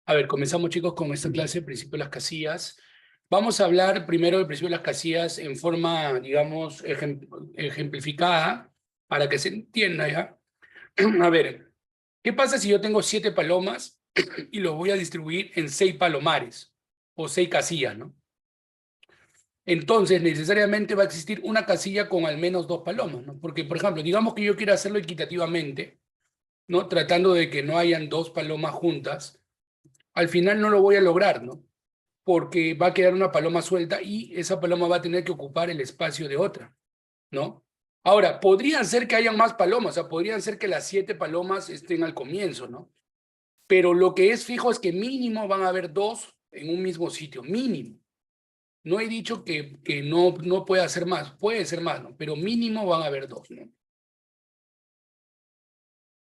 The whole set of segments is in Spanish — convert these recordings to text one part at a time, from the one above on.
A ver, comenzamos chicos con esta clase de principio de las casillas. Vamos a hablar primero del principio de las casillas en forma, digamos, ejemplificada para que se entienda ya. A ver, ¿qué pasa si yo tengo 7 palomas y los voy a distribuir en 6 palomares o 6 casillas, ¿no? Entonces, necesariamente va a existir una casilla con al menos 2 palomas, ¿no? Porque, por ejemplo, digamos que yo quiero hacerlo equitativamente, ¿no? Tratando de que no hayan 2 palomas juntas, al final no lo voy a lograr, ¿no? Porque va a quedar una paloma suelta y esa paloma va a tener que ocupar el espacio de otra, ¿no? Ahora, podrían ser que hayan más palomas, o sea, podrían ser que las 7 palomas estén al comienzo, ¿no? Pero lo que es fijo es que mínimo van a haber 2 en un mismo sitio, mínimo. No he dicho que no pueda ser más, puede ser más, ¿no? Pero mínimo van a haber 2, ¿no?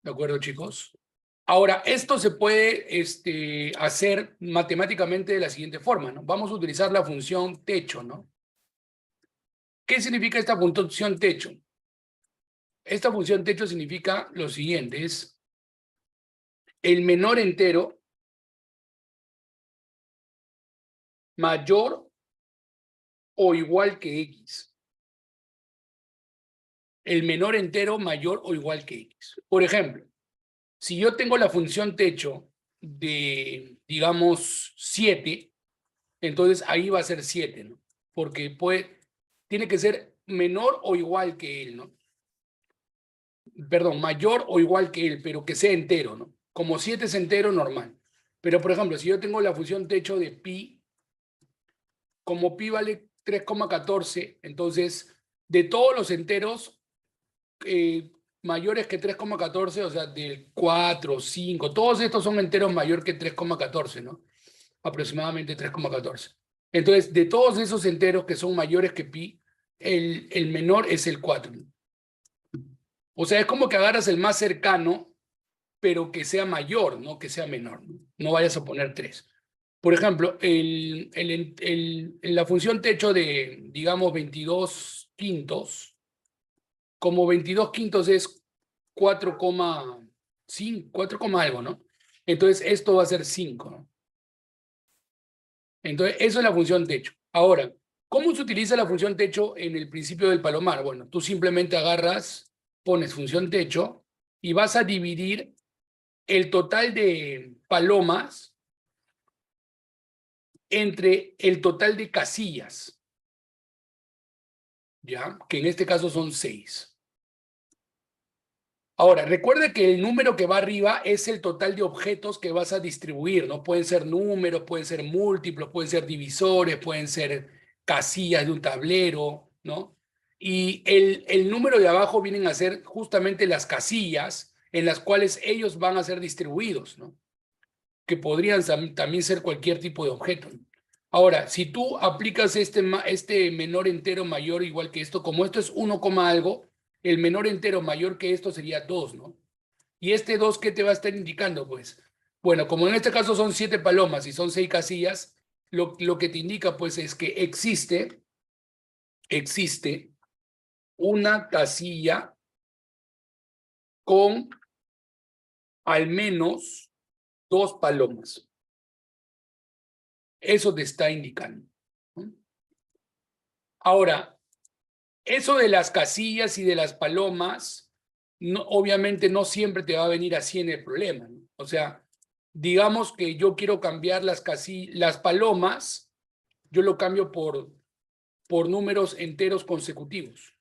¿De acuerdo, chicos? Ahora, esto se puede hacer matemáticamente de la siguiente forma, ¿no? Vamos a utilizar la función techo, ¿no? ¿Qué significa esta función techo? Esta función techo significa lo siguiente, es el menor entero mayor o igual que X. El menor entero mayor o igual que X. Por ejemplo, si yo tengo la función techo de, digamos, 7, entonces ahí va a ser 7, ¿no? Porque tiene que ser menor o igual que él, ¿no? Perdón, mayor o igual que él, pero que sea entero, ¿no? Como 7 es entero, normal. Pero, por ejemplo, si yo tengo la función techo de pi, como pi vale 3,14, entonces, de todos los enteros mayores que 3,14, o sea, del 4, 5, todos estos son enteros mayor que 3,14, ¿no? Aproximadamente 3,14. Entonces, de todos esos enteros que son mayores que pi, el menor es el 4. O sea, es como que agarras el más cercano, pero que sea mayor, no que sea menor. No vayas a poner 3. Por ejemplo, la función techo de, digamos, 22 quintos, como 22 quintos es 4,5, 4, algo, ¿no? Entonces, esto va a ser 5, ¿no? Entonces, eso es la función techo. Ahora, ¿cómo se utiliza la función techo en el principio del palomar? Bueno, tú simplemente agarras, pones función techo y vas a dividir el total de palomas entre el total de casillas, ¿ya? Que en este caso son 6. Ahora, recuerda que el número que va arriba es el total de objetos que vas a distribuir, ¿no? Pueden ser números, pueden ser múltiplos, pueden ser divisores, pueden ser casillas de un tablero, ¿no? Y el número de abajo vienen a ser justamente las casillas en las cuales ellos van a ser distribuidos, ¿no? Que podrían también ser cualquier tipo de objeto. Ahora, si tú aplicas este menor entero mayor igual que esto, como esto es 1, algo, el menor entero mayor que esto sería 2, ¿no? ¿Y este 2 qué te va a estar indicando? Pues, bueno, como en este caso son 7 palomas y son 6 casillas, lo que te indica pues es que existe una casilla con al menos 2 palomas. Eso te está indicando, ¿no? Ahora, eso de las casillas y de las palomas, no, obviamente no siempre te va a venir así en el problema, ¿no? O sea, digamos que yo quiero cambiar las palomas, yo lo cambio por números enteros consecutivos,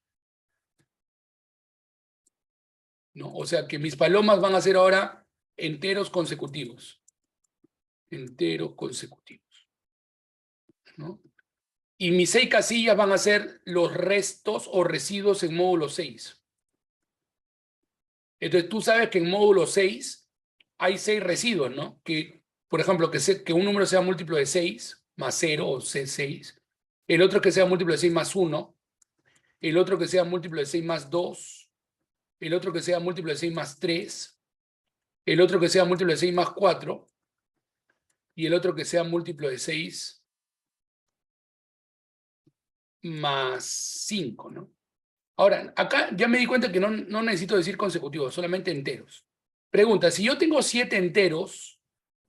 ¿no? O sea, que mis palomas van a ser ahora enteros consecutivos, ¿no? Y mis 6 casillas van a ser los restos o residuos en módulo 6. Entonces, tú sabes que en módulo 6 hay 6 residuos, ¿no? Que, por ejemplo, que un número sea múltiplo de 6 más 0 o C6, el otro que sea múltiplo de 6 más 1, el otro que sea múltiplo de 6 más 2, el otro que sea múltiplo de 6 más 3, el otro que sea múltiplo de 6 más 4 y el otro que sea múltiplo de 6 más 5, ¿no? Ahora, acá ya me di cuenta que no necesito decir consecutivos, solamente enteros. Pregunta, si yo tengo 7 enteros,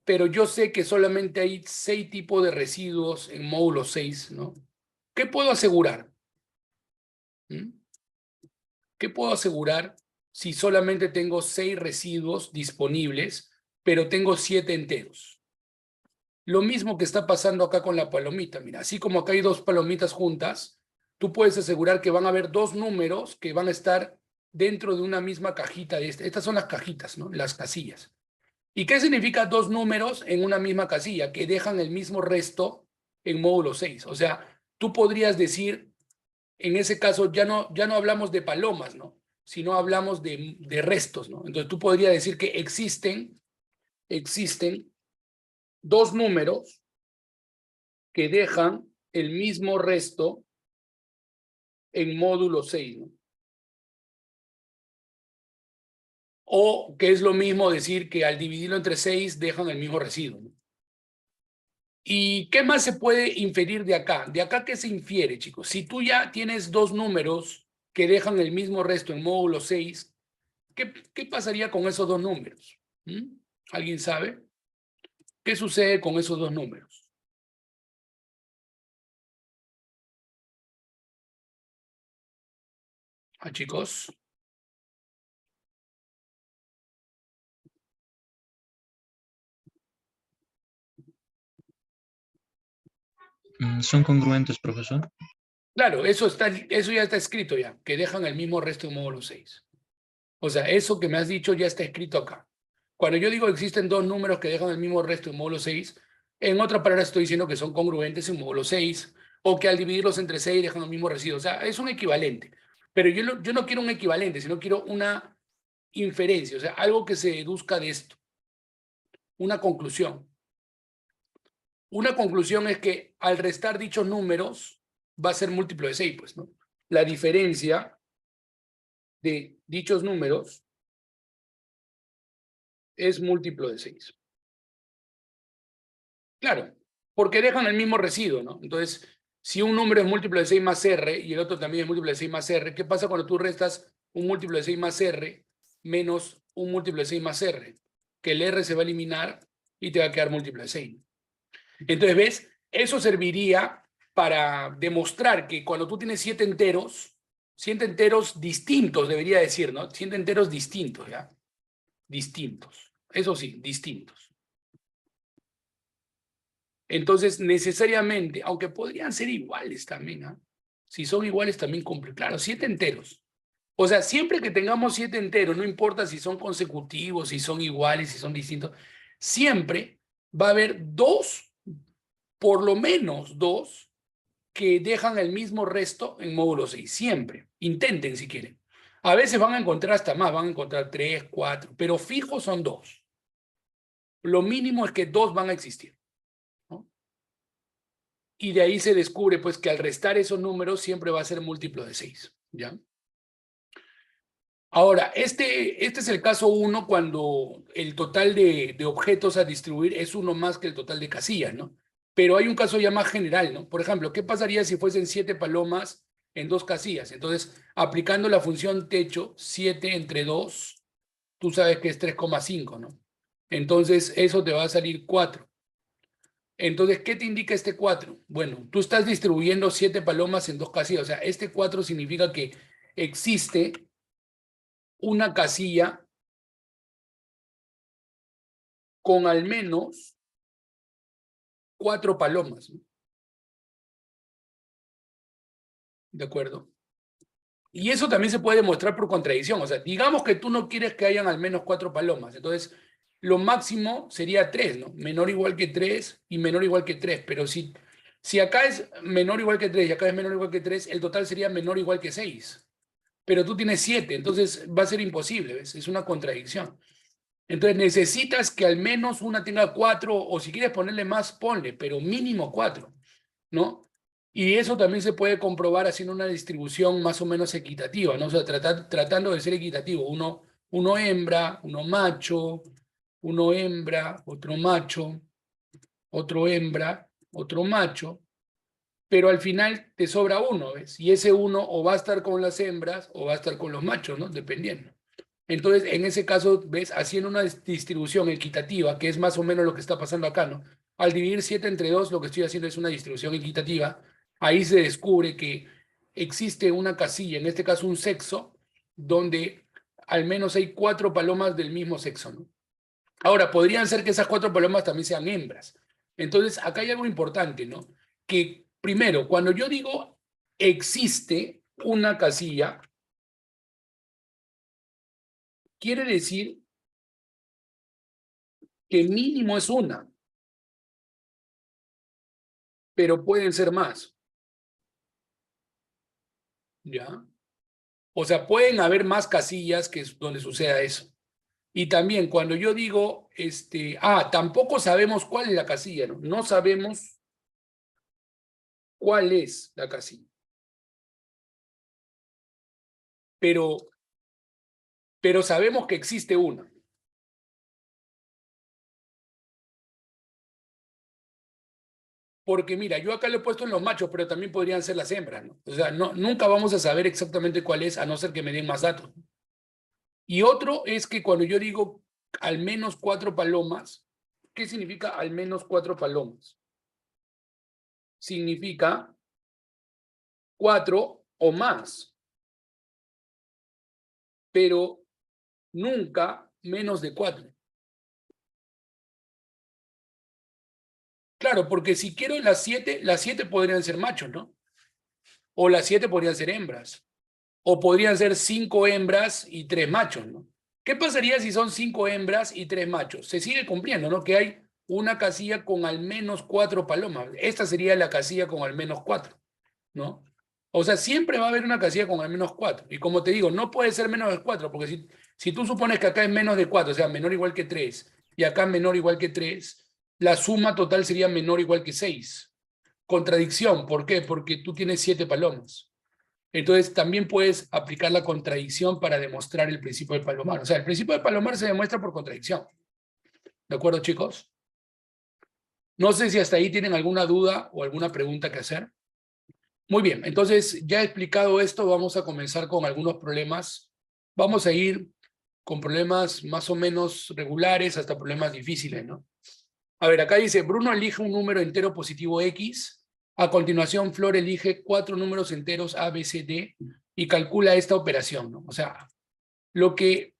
pero yo sé que solamente hay 6 tipos de residuos en módulo 6, ¿no? ¿Qué puedo asegurar? ¿Mm? ¿Qué puedo asegurar si solamente tengo 6 residuos disponibles, pero tengo 7 enteros? Lo mismo que está pasando acá con la palomita. Mira, así como acá hay 2 palomitas juntas, tú puedes asegurar que van a haber 2 números que van a estar dentro de una misma cajita de Estas son las cajitas, ¿no? Las casillas. ¿Y qué significa 2 números en una misma casilla? Que dejan el mismo resto en módulo 6. O sea, tú podrías decir, en ese caso ya no hablamos de palomas, ¿no? Sino hablamos de restos, ¿no? Entonces tú podrías decir que existen 2 números que dejan el mismo resto en módulo 6, ¿no? O que es lo mismo decir que al dividirlo entre 6 dejan el mismo residuo, ¿no? ¿Y qué más se puede inferir de acá? ¿De acá qué se infiere, chicos? Si tú ya tienes 2 números que dejan el mismo resto en módulo 6, ¿qué pasaría con esos 2 números? ¿Mm? ¿Alguien sabe? ¿Qué sucede con esos 2 números? ¿Ah, chicos? ¿Son congruentes, profesor? Claro, eso ya está escrito ya, que dejan el mismo resto en módulo 6. O sea, eso que me has dicho ya está escrito acá. Cuando yo digo que existen 2 números que dejan el mismo resto en módulo 6, en otras palabras estoy diciendo que son congruentes en módulo 6, o que al dividirlos entre 6 dejan el mismo residuo. O sea, es un equivalente. Pero yo no quiero un equivalente, sino quiero una inferencia, o sea, algo que se deduzca de esto, una conclusión. Una conclusión es que al restar dichos números va a ser múltiplo de 6, pues, ¿no? La diferencia de dichos números es múltiplo de 6. Claro, porque dejan el mismo residuo, ¿no? Entonces, si un número es múltiplo de 6 más R y el otro también es múltiplo de 6 más R, ¿qué pasa cuando tú restas un múltiplo de 6 más R menos un múltiplo de 6 más R? Que el R se va a eliminar y te va a quedar múltiplo de 6. Entonces, ¿ves? Eso serviría para demostrar que cuando tú tienes 7 enteros distintos, debería decir, ¿no? 7 enteros distintos, ¿ya? Distintos. Eso sí, distintos. Entonces, necesariamente, aunque podrían ser iguales también, ¿ah? Si son iguales también cumple. Claro, 7 enteros. O sea, siempre que tengamos 7 enteros, no importa si son consecutivos, si son iguales, si son distintos, siempre va a haber 2, por lo menos 2, que dejan el mismo resto en módulo 6. Siempre. Intenten si quieren. A veces van a encontrar hasta más, van a encontrar 3, 4, pero fijos son 2. Lo mínimo es que 2 van a existir, ¿no? Y de ahí se descubre pues que al restar esos números siempre va a ser múltiplo de 6, ¿ya? Ahora, este es el caso 1 cuando el total de objetos a distribuir es 1 más que el total de casillas, ¿no? Pero hay un caso ya más general, ¿no? Por ejemplo, ¿qué pasaría si fuesen 7 palomas en 2 casillas? Entonces, aplicando la función techo, 7 entre 2, tú sabes que es 3,5, ¿no? Entonces, eso te va a salir 4. Entonces, ¿qué te indica este 4? Bueno, tú estás distribuyendo 7 palomas en 2 casillas. O sea, este 4 significa que existe una casilla con al menos 4 palomas, ¿no? ¿De acuerdo? Y eso también se puede demostrar por contradicción. O sea, digamos que tú no quieres que hayan al menos 4 palomas. Entonces, lo máximo sería 3, ¿no? Menor o igual que 3 y menor o igual que 3. Pero si acá es menor o igual que 3 y acá es menor o igual que 3, el total sería menor o igual que 6. Pero tú tienes 7, entonces va a ser imposible, ¿ves? Es una contradicción. Entonces necesitas que al menos una tenga 4, o si quieres ponerle más, ponle, pero mínimo 4, ¿no? Y eso también se puede comprobar haciendo una distribución más o menos equitativa, ¿no? O sea, tratando de ser equitativo. Uno hembra, uno macho, uno hembra, otro macho, otro hembra, otro macho, pero al final te sobra uno, ¿ves? Y ese uno o va a estar con las hembras o va a estar con los machos, ¿no? Dependiendo. Entonces, en ese caso, ves, haciendo una distribución equitativa, que es más o menos lo que está pasando acá, ¿no? Al dividir 7 entre 2, lo que estoy haciendo es una distribución equitativa. Ahí se descubre que existe una casilla, en este caso un sexo, donde al menos hay 4 palomas del mismo sexo, ¿no? Ahora, podrían ser que esas 4 palomas también sean hembras. Entonces, acá hay algo importante, ¿no? Que primero, cuando yo digo existe una casilla, quiere decir que mínimo es una, pero pueden ser más, ¿ya? O sea, pueden haber más casillas que es donde suceda eso. Y también cuando yo digo, tampoco sabemos cuál es la casilla, ¿no? No sabemos cuál es la casilla. Pero sabemos que existe una. Porque mira, yo acá le he puesto en los machos, pero también podrían ser las hembras, ¿no? O sea, no, nunca vamos a saber exactamente cuál es, a no ser que me den más datos. Y otro es que cuando yo digo al menos 4 palomas, ¿qué significa al menos 4 palomas? Significa 4 o más, pero nunca menos de 4. Claro, porque si quiero las 7 podrían ser machos, ¿no? O las 7 podrían ser hembras. O podrían ser 5 hembras y 3 machos, ¿no? ¿Qué pasaría si son 5 hembras y 3 machos? Se sigue cumpliendo, ¿no? Que hay una casilla con al menos 4 palomas. Esta sería la casilla con al menos 4, ¿no? O sea, siempre va a haber una casilla con al menos 4. Y como te digo, no puede ser menos de 4, porque si tú supones que acá es menos de 4, o sea, menor o igual que 3, y acá menor o igual que 3, la suma total sería menor o igual que 6. Contradicción, ¿por qué? Porque tú tienes 7 palomas. Entonces, también puedes aplicar la contradicción para demostrar el principio del palomar. O sea, el principio del palomar se demuestra por contradicción. ¿De acuerdo, chicos? No sé si hasta ahí tienen alguna duda o alguna pregunta que hacer. Muy bien, entonces ya explicado esto, vamos a comenzar con algunos problemas. Vamos a ir con problemas más o menos regulares hasta problemas difíciles, ¿no? A ver, acá dice, Bruno elige un número entero positivo X. A continuación, Flor elige 4 números enteros A, B, C, D y calcula esta operación, ¿no? O sea, lo que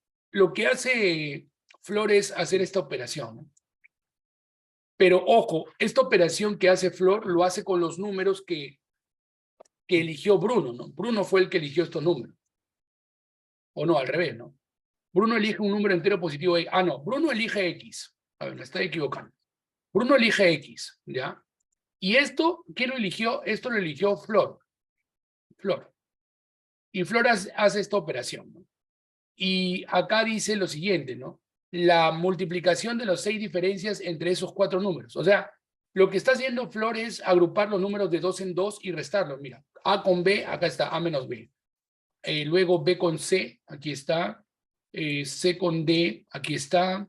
hace Flor es hacer esta operación, ¿no? Pero ojo, esta operación que hace Flor lo hace con los números que eligió Bruno, ¿no? Bruno fue el que eligió estos números. O no, al revés, ¿no? Bruno elige un número entero positivo. No, Bruno elige X. A ver, me estoy equivocando. Bruno elige X, ¿ya? Y esto, ¿quién lo eligió? Esto lo eligió Flor. Flor. Y Flor hace esta operación, ¿no? Y acá dice lo siguiente, ¿no? La multiplicación de las 6 diferencias entre esos 4 números. O sea, lo que está haciendo Flor es agrupar los números de 2 en 2 y restarlos. Mira, A con B, acá está, A menos B. Luego B con C, aquí está. C con D, aquí está.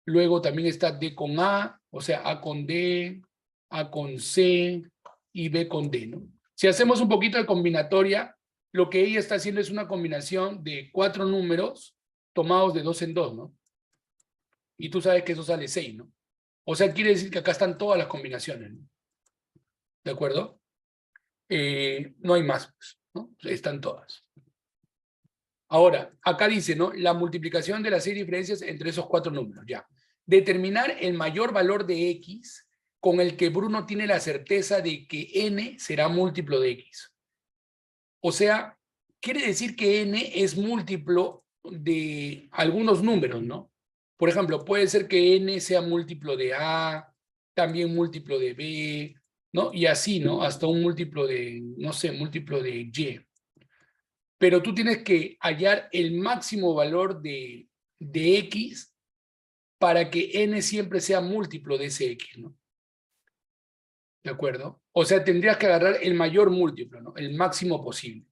Luego también está D con A, o sea, A con D, A con C y B con D, ¿no? Si hacemos un poquito de combinatoria, lo que ella está haciendo es una combinación de 4 números tomados de 2 en 2, ¿no? Y tú sabes que eso sale 6, ¿no? O sea, quiere decir que acá están todas las combinaciones, ¿no? ¿De acuerdo? No hay más, pues, ¿no? Están todas. Ahora, acá dice, ¿no? La multiplicación de las 6 diferencias entre esos 4 números, ya. Determinar el mayor valor de X con el que Bruno tiene la certeza de que N será múltiplo de X. O sea, quiere decir que N es múltiplo de algunos números, ¿no? Por ejemplo, puede ser que N sea múltiplo de A, también múltiplo de B, ¿no? Y así, ¿no? Hasta un múltiplo de, no sé, múltiplo de Y. Pero tú tienes que hallar el máximo valor de X para que N siempre sea múltiplo de ese X, ¿no? ¿De acuerdo? O sea, tendrías que agarrar el mayor múltiplo, ¿no? El máximo posible.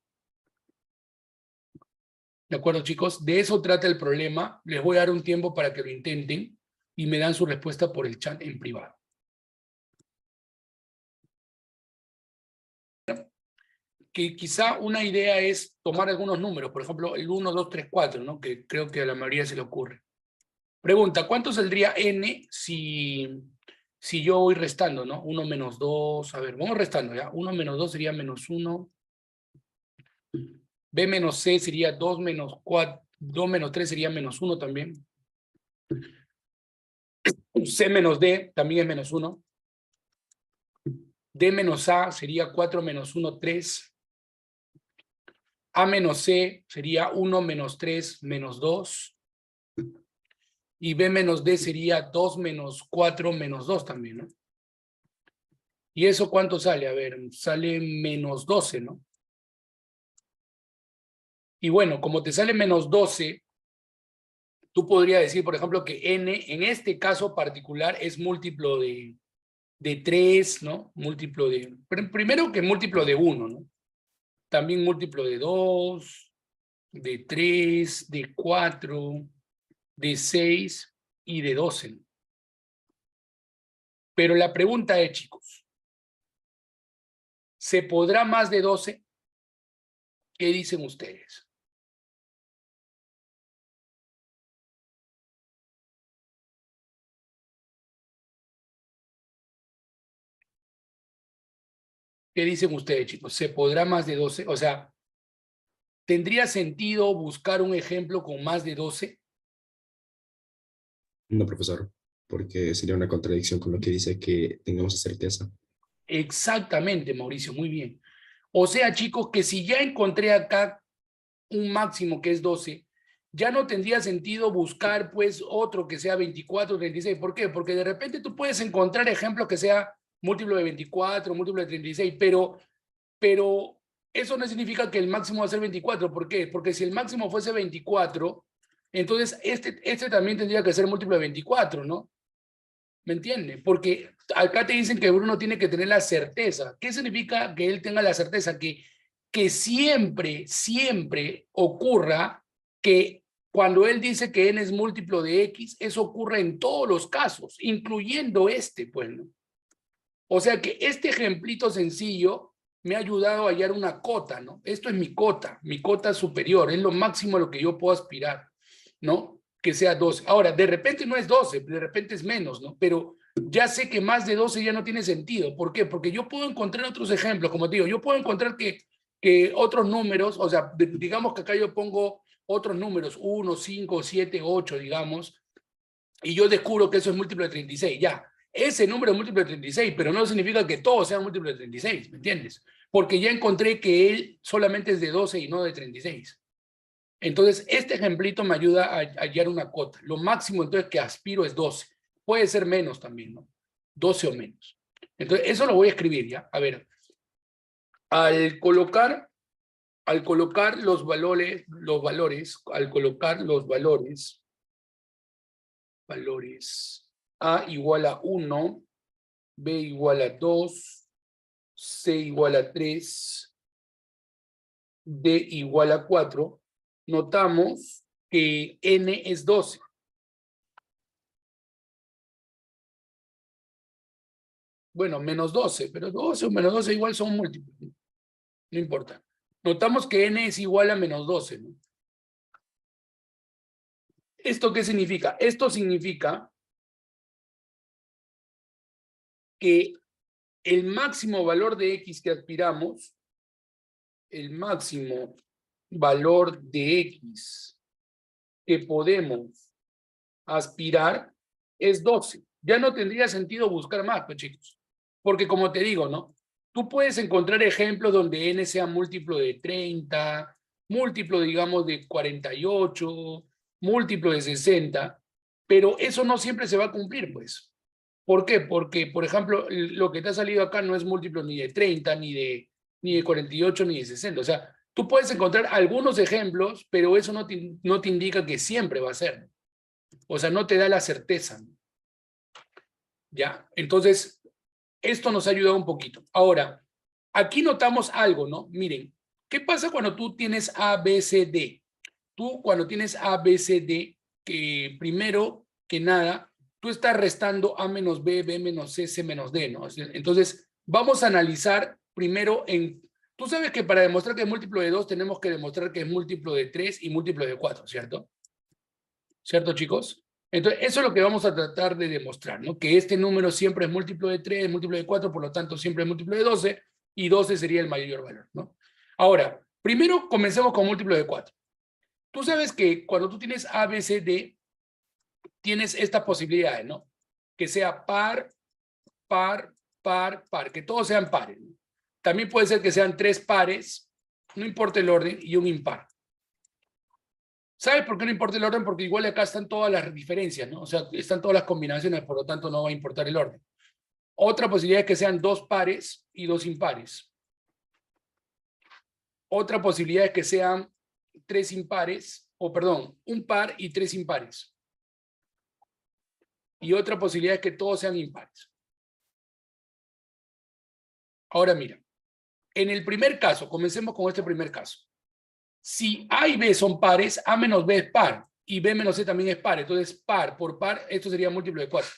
¿De acuerdo, chicos? De eso trata el problema. Les voy a dar un tiempo para que lo intenten y me dan su respuesta por el chat en privado. que quizá una idea es tomar algunos números, por ejemplo, el 1, 2, 3, 4, ¿no? Que creo que a la mayoría se le ocurre. Pregunta, ¿cuánto saldría n si yo voy restando, ¿no? 1 menos 2, a ver, vamos restando, ¿ya? 1 menos 2 sería menos 1. B menos C sería 2 menos 4, 2 menos 3 sería menos 1 también. C menos D también es menos 1. D menos A sería 4 menos 1, 3. A menos C sería 1 menos 3 menos 2. Y B menos D sería 2 menos 4 menos 2 también, ¿no? ¿Y eso cuánto sale? A ver, sale menos 12, ¿no? Y bueno, como te sale menos 12, tú podrías decir, por ejemplo, que n, en este caso particular, es múltiplo de 3, ¿no? Múltiplo de... Primero que múltiplo de 1, ¿no? También múltiplo de 2, de 3, de 4, de 6 y de 12, ¿no? Pero la pregunta es, chicos, ¿se podrá más de 12? ¿Qué dicen ustedes? ¿Qué dicen ustedes, chicos? ¿Se podrá más de 12? O sea, ¿tendría sentido buscar un ejemplo con más de 12? No, profesor, porque sería una contradicción con lo que dice que tengamos certeza. Exactamente, Mauricio, muy bien. O sea, chicos, que si ya encontré acá un máximo que es 12, ya no tendría sentido buscar pues otro que sea 24 o 36. ¿Por qué? Porque de repente tú puedes encontrar ejemplos que sea múltiplo de 24, múltiplo de 36, pero eso no significa que el máximo va a ser 24. ¿Por qué? Porque si el máximo fuese 24, entonces este también tendría que ser múltiplo de 24, ¿no? ¿Me entiende? Porque acá te dicen que Bruno tiene que tener la certeza. ¿Qué significa que él tenga la certeza? Que siempre, siempre ocurra que cuando él dice que n es múltiplo de x, eso ocurre en todos los casos, incluyendo este, pues, ¿no? O sea que este ejemplito sencillo me ha ayudado a hallar una cota, ¿no? Esto es mi cota superior, es lo máximo a lo que yo puedo aspirar, ¿no? Que sea 12. Ahora, de repente no es 12, de repente es menos, ¿no? Pero ya sé que más de 12 ya no tiene sentido. ¿Por qué? Porque yo puedo encontrar otros ejemplos, como te digo, yo puedo encontrar que otros números, o sea, digamos que acá yo pongo otros números, 1, 5, 7, 8, digamos, y yo descubro que eso es múltiplo de 36, ya. Ese número es múltiplo de 36, pero no significa que todos sean múltiplo de 36, ¿me entiendes? Porque ya encontré que él solamente es de 12 y no de 36. Entonces, este ejemplito me ayuda a hallar una cota. Lo máximo entonces que aspiro es 12. Puede ser menos también, ¿no? 12 o menos. Entonces, eso lo voy a escribir ya. A ver, al colocar los valores, A igual a 1, B igual a 2, C igual a 3, D igual a 4, notamos que N es 12. Bueno, menos 12, pero 12 o menos 12 igual son múltiplos, ¿no? No importa. Notamos que N es igual a menos 12, ¿no? ¿Esto qué significa? Esto significa que el máximo valor de X que aspiramos, el máximo valor de X que podemos aspirar es 12. Ya no tendría sentido buscar más, pues chicos. Porque como te digo, ¿no? Tú puedes encontrar ejemplos donde n sea múltiplo de 30, múltiplo, digamos, de 48, múltiplo de 60, pero eso no siempre se va a cumplir, pues. ¿Por qué? Porque, por ejemplo, lo que te ha salido acá no es múltiplo ni de 30, ni de 48, ni de 60. O sea, tú puedes encontrar algunos ejemplos, pero eso no te indica que siempre va a ser. O sea, no te da la certeza. ¿Ya? Entonces, esto nos ha ayudado un poquito. Ahora, aquí notamos algo, ¿no? Miren, ¿qué pasa cuando tú tienes A, B, C, D? Tú cuando tienes A, B, C, D, que primero que nada, tú estás restando A menos B, B menos C, C menos D, ¿no? Entonces, vamos a analizar primero Tú sabes que para demostrar que es múltiplo de 2 tenemos que demostrar que es múltiplo de 3 y múltiplo de 4, ¿cierto? ¿Cierto, chicos? Entonces, eso es lo que vamos a tratar de demostrar, ¿no? Que este número siempre es múltiplo de 3, múltiplo de 4, por lo tanto siempre es múltiplo de 12, y 12 sería el mayor valor, ¿no? Ahora, primero comencemos con múltiplo de 4. Tú sabes que cuando tú tienes A, B, C, D, tienes estas posibilidades, ¿no? Que sea par, par, par, par, que todos sean pares, ¿no? También puede ser que sean 3 pares, no importa el orden, y un impar. ¿Sabes por qué no importa el orden? Porque igual acá están todas las diferencias, ¿no? O sea, están todas las combinaciones, por lo tanto no va a importar el orden. Otra posibilidad es que sean 2 pares y 2 impares. Otra posibilidad es que sean 3 impares, o perdón, un par y 3 impares. Y otra posibilidad es que todos sean impares. Ahora mira, en el primer caso, comencemos con este primer caso. Si A y B son pares, A menos B es par, y B menos C también es par. Entonces, par por par, esto sería múltiplo de 4.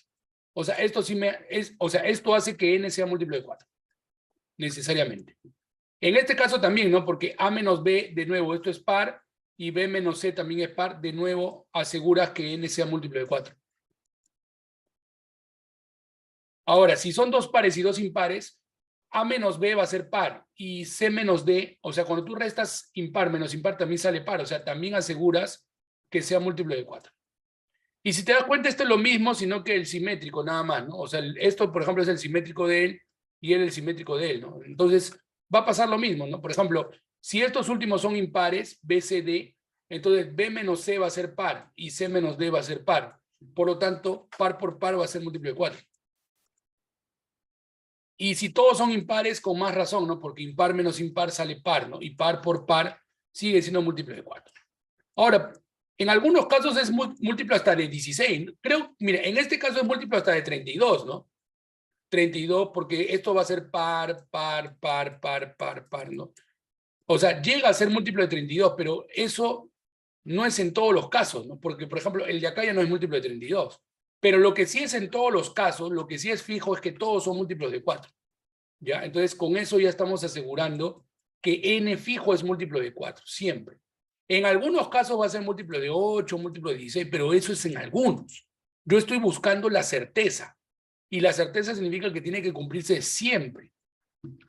O sea, esto esto hace que N sea múltiplo de 4, necesariamente. En este caso también, ¿no? Porque A menos B, de nuevo, esto es par, y B menos C también es par, de nuevo, aseguras que N sea múltiplo de 4. Ahora, si son 2 pares y 2 impares, A menos B va a ser par, y C menos D, o sea, cuando tú restas impar menos impar también sale par, o sea, también aseguras que sea múltiplo de 4. Y si te das cuenta, esto es lo mismo, sino que el simétrico nada más, ¿no? O sea, esto, por ejemplo, es el simétrico de él, y él el simétrico de él, ¿no? Entonces, va a pasar lo mismo, ¿no? Por ejemplo, si estos últimos son impares, B, C, D, entonces B menos C va a ser par, y C menos D va a ser par. Por lo tanto, par por par va a ser múltiplo de 4. Y si todos son impares, con más razón, ¿no? Porque impar menos impar sale par, ¿no? Y par por par sigue siendo múltiplo de 4. Ahora, en algunos casos es múltiplo hasta de 16. Creo, mire, en este caso es múltiplo hasta de 32, ¿no? 32 porque esto va a ser par, par, par, par, par, par, ¿no? O sea, llega a ser múltiplo de 32, pero eso no es en todos los casos, ¿no? Porque, por ejemplo, el de acá ya no es múltiplo de 32. Pero lo que sí es en todos los casos, lo que sí es fijo es que todos son múltiplos de 4. ¿Ya? Entonces, con eso ya estamos asegurando que n fijo es múltiplo de 4, siempre. En algunos casos va a ser múltiplo de 8, múltiplo de 16, pero eso es en algunos. Yo estoy buscando la certeza. Y la certeza significa que tiene que cumplirse siempre,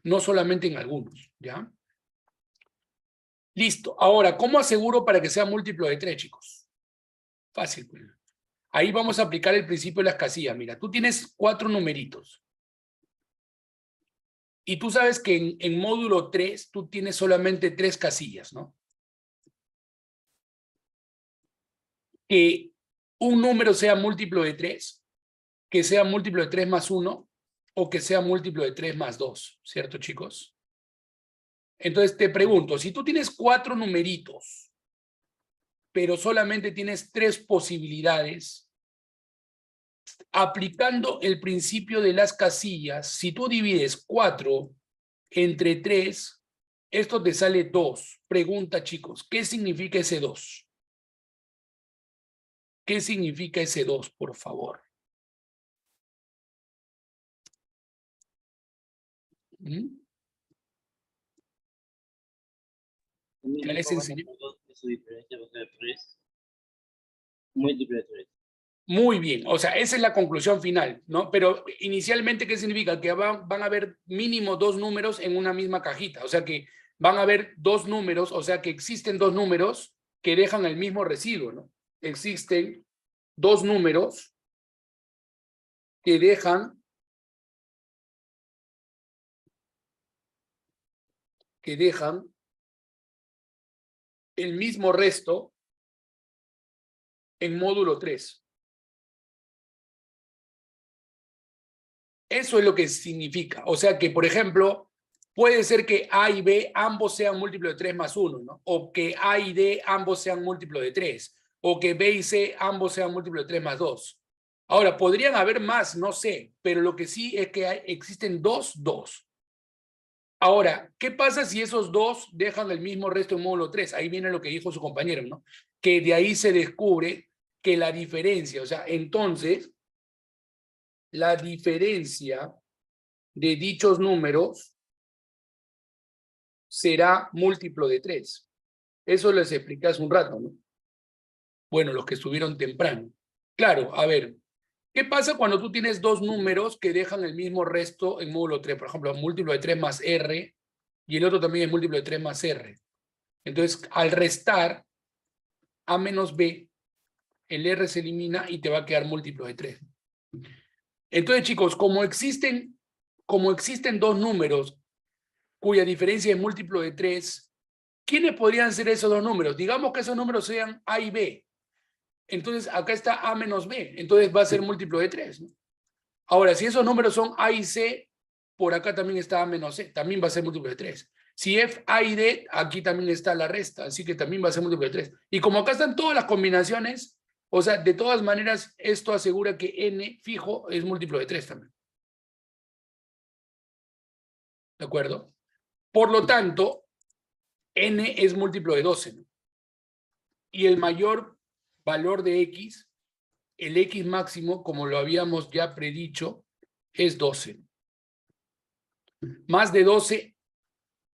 no solamente en algunos. ¿Ya? Listo. Ahora, ¿cómo aseguro para que sea múltiplo de 3, chicos? Fácil. Pues. Ahí vamos a aplicar el principio de las casillas. Mira, tú tienes 4 numeritos. Y tú sabes que en módulo 3 tú tienes solamente 3 casillas, ¿no? Que un número sea múltiplo de 3, que sea múltiplo de 3 más 1, o que sea múltiplo de 3 más 2, ¿cierto, chicos? Entonces te pregunto, si tú tienes 4 numeritos, pero solamente tienes 3 posibilidades, aplicando el principio de las casillas, si tú divides 4 entre 3, esto te sale 2. Pregunta, chicos, ¿qué significa ese 2? ¿Qué significa ese 2, por favor? ¿Mm? Ya les enseñé. Su diferencia va a ser 3, múltiplo de 3. Muy bien, o sea, esa es la conclusión final, ¿no? Pero inicialmente, ¿qué significa? Que van a haber mínimo 2 números en una misma cajita, o sea que van a haber 2 números, o sea que existen 2 números que dejan el mismo residuo, ¿no? Existen 2 números que dejan el mismo resto en módulo 3. Eso es lo que significa. O sea que, por ejemplo, puede ser que A y B ambos sean múltiplo de 3 más 1, ¿no? O que A y D ambos sean múltiplo de 3. O que B y C ambos sean múltiplo de 3 más 2. Ahora, podrían haber más, no sé, pero lo que sí es que existen 2. Ahora, ¿qué pasa si esos 2 dejan el mismo resto en módulo 3? Ahí viene lo que dijo su compañero, ¿no? Que de ahí se descubre que la diferencia, o sea, entonces, la diferencia de dichos números será múltiplo de 3. Eso les expliqué hace un rato, ¿no? Bueno, los que estuvieron temprano. Claro, a ver, ¿qué pasa cuando tú tienes dos números que dejan el mismo resto en módulo 3? Por ejemplo, múltiplo de 3 más R y el otro también es múltiplo de 3 más R. Entonces, al restar A menos B, el R se elimina y te va a quedar múltiplo de 3. Entonces, chicos, como existen dos números cuya diferencia es múltiplo de 3, ¿quiénes podrían ser esos dos números? Digamos que esos números sean A y B. Entonces, acá está A menos B. Entonces va a ser múltiplo de 3, ¿no? Ahora, si esos números son A y C, por acá también está A menos C. También va a ser múltiplo de 3. Si F, A y D, aquí también está la resta. Así que también va a ser múltiplo de 3. Y como acá están todas las combinaciones, o sea, de todas maneras, esto asegura que N fijo es múltiplo de 3 también. ¿De acuerdo? Por lo tanto, N es múltiplo de 12, ¿no? Y el mayor valor de X, el X máximo, como lo habíamos ya predicho, es 12. Más de 12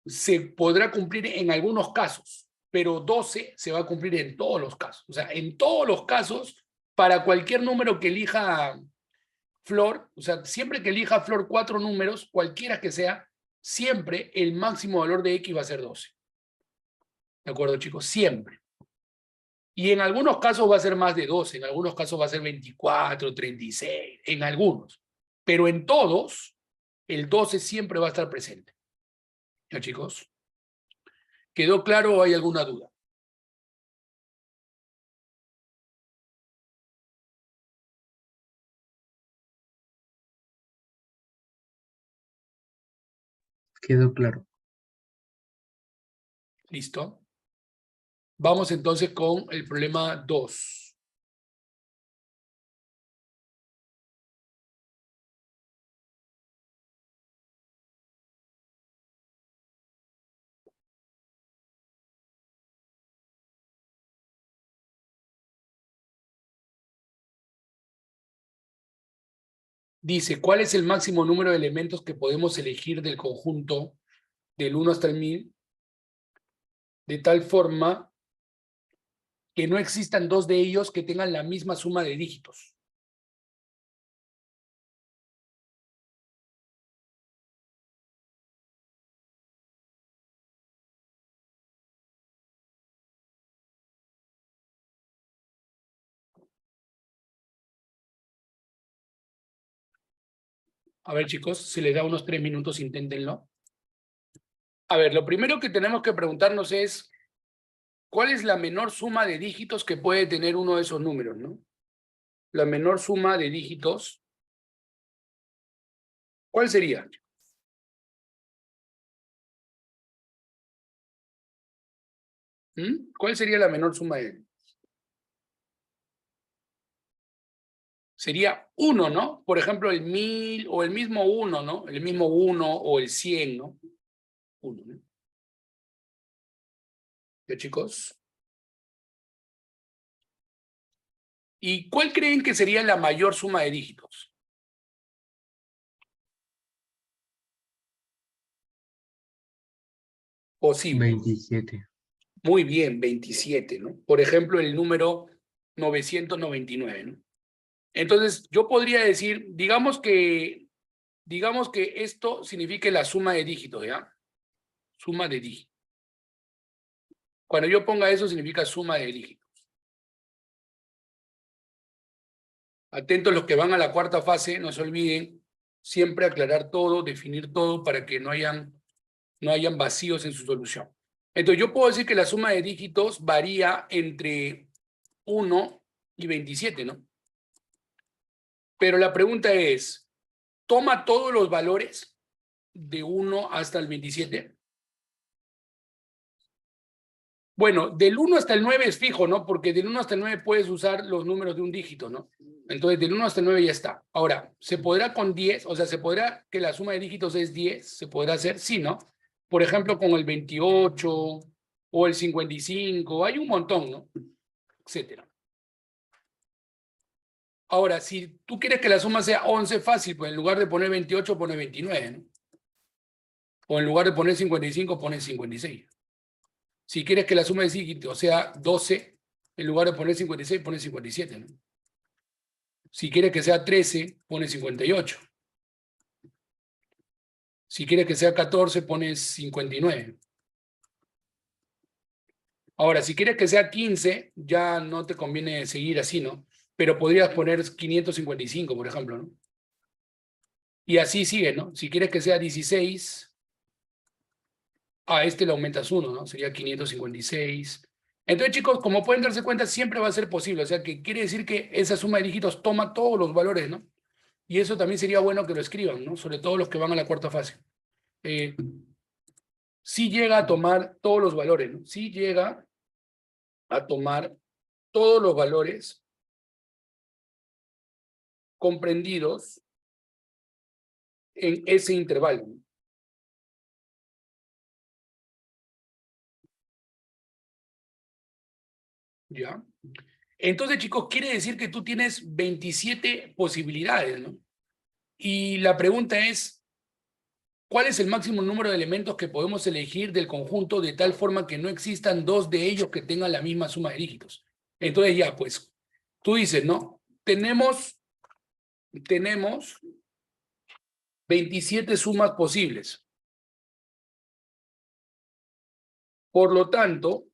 se podrá cumplir en algunos casos, pero 12 se va a cumplir en todos los casos. O sea, en todos los casos, para cualquier número que elija Flor, o sea, siempre que elija Flor 4 números, cualquiera que sea, siempre el máximo valor de X va a ser 12. ¿De acuerdo, chicos? Siempre. Y en algunos casos va a ser más de 12, en algunos casos va a ser 24, 36, en algunos. Pero en todos, el 12 siempre va a estar presente. ¿Ya, chicos? ¿Quedó claro o hay alguna duda? Quedó claro. ¿Listo? Vamos entonces con el problema 2. Dice, ¿cuál es el máximo número de elementos que podemos elegir del conjunto del 1 hasta el 1000? De tal forma que no existan dos de ellos que tengan la misma suma de dígitos. A ver, chicos, si les da unos 3 minutos, inténtenlo. A ver, lo primero que tenemos que preguntarnos es, ¿cuál es la menor suma de dígitos que puede tener uno de esos números, ¿no? La menor suma de dígitos, ¿cuál sería? ¿Cuál sería la menor suma de? Sería 1, ¿no? Por ejemplo, el 1000 o el mismo 1, ¿no? El mismo 1 o el 100, ¿no? 1, ¿no? ¿Ya, chicos? ¿Y cuál creen que sería la mayor suma de dígitos? Posible. 27. Muy bien, 27, ¿no? Por ejemplo, el número 999, ¿no? Entonces, yo podría decir, digamos que esto signifique la suma de dígitos, ¿ya? Suma de dígitos. Cuando yo ponga eso, significa suma de dígitos. Atentos los que van a la cuarta fase, no se olviden siempre aclarar todo, definir todo para que no hayan vacíos en su solución. Entonces, yo puedo decir que la suma de dígitos varía entre 1 y 27, ¿no? Pero la pregunta es, ¿toma todos los valores de 1 hasta el 27? Bueno, del 1 hasta el 9 es fijo, ¿no? Porque del 1 hasta el 9 puedes usar los números de un dígito, ¿no? Entonces, del 1 hasta el 9 ya está. Ahora, ¿se podrá con 10? O sea, ¿se podrá que la suma de dígitos es 10? ¿Se podrá hacer? Sí, ¿no? Por ejemplo, con el 28 o el 55, hay un montón, ¿no? Etcétera. Ahora, si tú quieres que la suma sea 11, fácil, pues en lugar de poner 28, pone 29, ¿no? O en lugar de poner 55, pones 56. Si quieres que la suma de dígitos sea 12, en lugar de poner 56, pones 57, ¿no? Si quieres que sea 13, pones 58. Si quieres que sea 14, pones 59. Ahora, si quieres que sea 15, ya no te conviene seguir así, ¿no? Pero podrías poner 555, por ejemplo, ¿no? Y así sigue, ¿no? Si quieres que sea 16, a este le aumentas 1, ¿no? Sería 556. Entonces, chicos, como pueden darse cuenta, siempre va a ser posible. O sea, que quiere decir que esa suma de dígitos toma todos los valores, ¿no? Y eso también sería bueno que lo escriban, ¿no? Sobre todo los que van a la cuarta fase. Sí llega a tomar todos los valores, ¿no? Sí llega a tomar todos los valores comprendidos en ese intervalo. ¿Ya? Entonces, chicos, quiere decir que tú tienes 27 posibilidades, ¿no? Y la pregunta es, ¿cuál es el máximo número de elementos que podemos elegir del conjunto de tal forma que no existan dos de ellos que tengan la misma suma de dígitos? Entonces ya, pues, tú dices, ¿no? Tenemos 27 sumas posibles. Por lo tanto,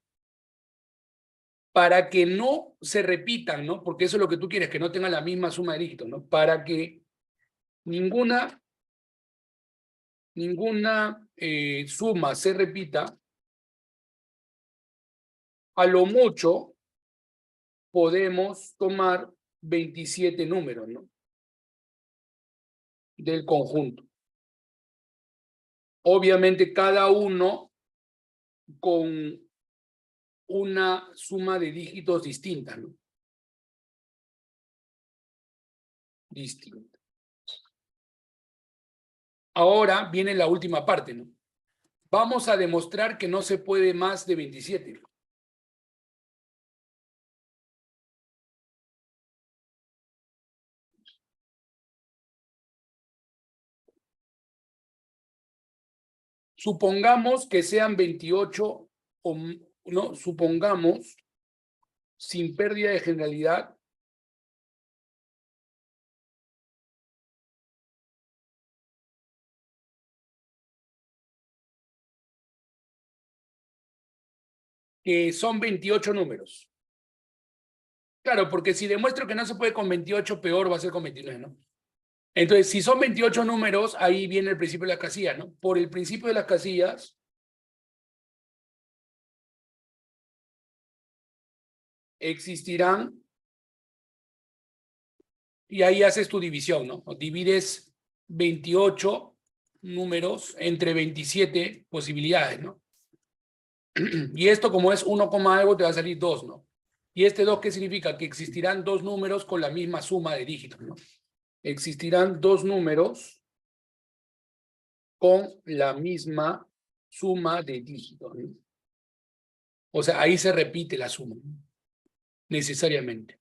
para que no se repitan, ¿no? Porque eso es lo que tú quieres, que no tengan la misma suma de dígitos, ¿no? Para que ninguna suma se repita, a lo mucho podemos tomar 27 números, ¿no? Del conjunto. Obviamente cada uno con una suma de dígitos distinta, ¿no? Distinta. Ahora viene la última parte, ¿no? Vamos a demostrar que no se puede más de 27. Supongamos que sean 28 o no, supongamos, sin pérdida de generalidad, que son 28 números. Claro, porque si demuestro que no se puede con 28, peor va a ser con 29, ¿no? Entonces, si son 28 números, ahí viene el principio de las casillas, ¿no? Por el principio de las casillas, existirán, y ahí haces tu división, ¿no? Divides 28 números entre 27 posibilidades, ¿no? Y esto, como es 1, algo, te va a salir 2, ¿no? ¿Y este 2 qué significa? Que existirán dos números con la misma suma de dígitos, ¿no? Existirán dos números con la misma suma de dígitos, ¿no? O sea, ahí se repite la suma, ¿no? Necesariamente.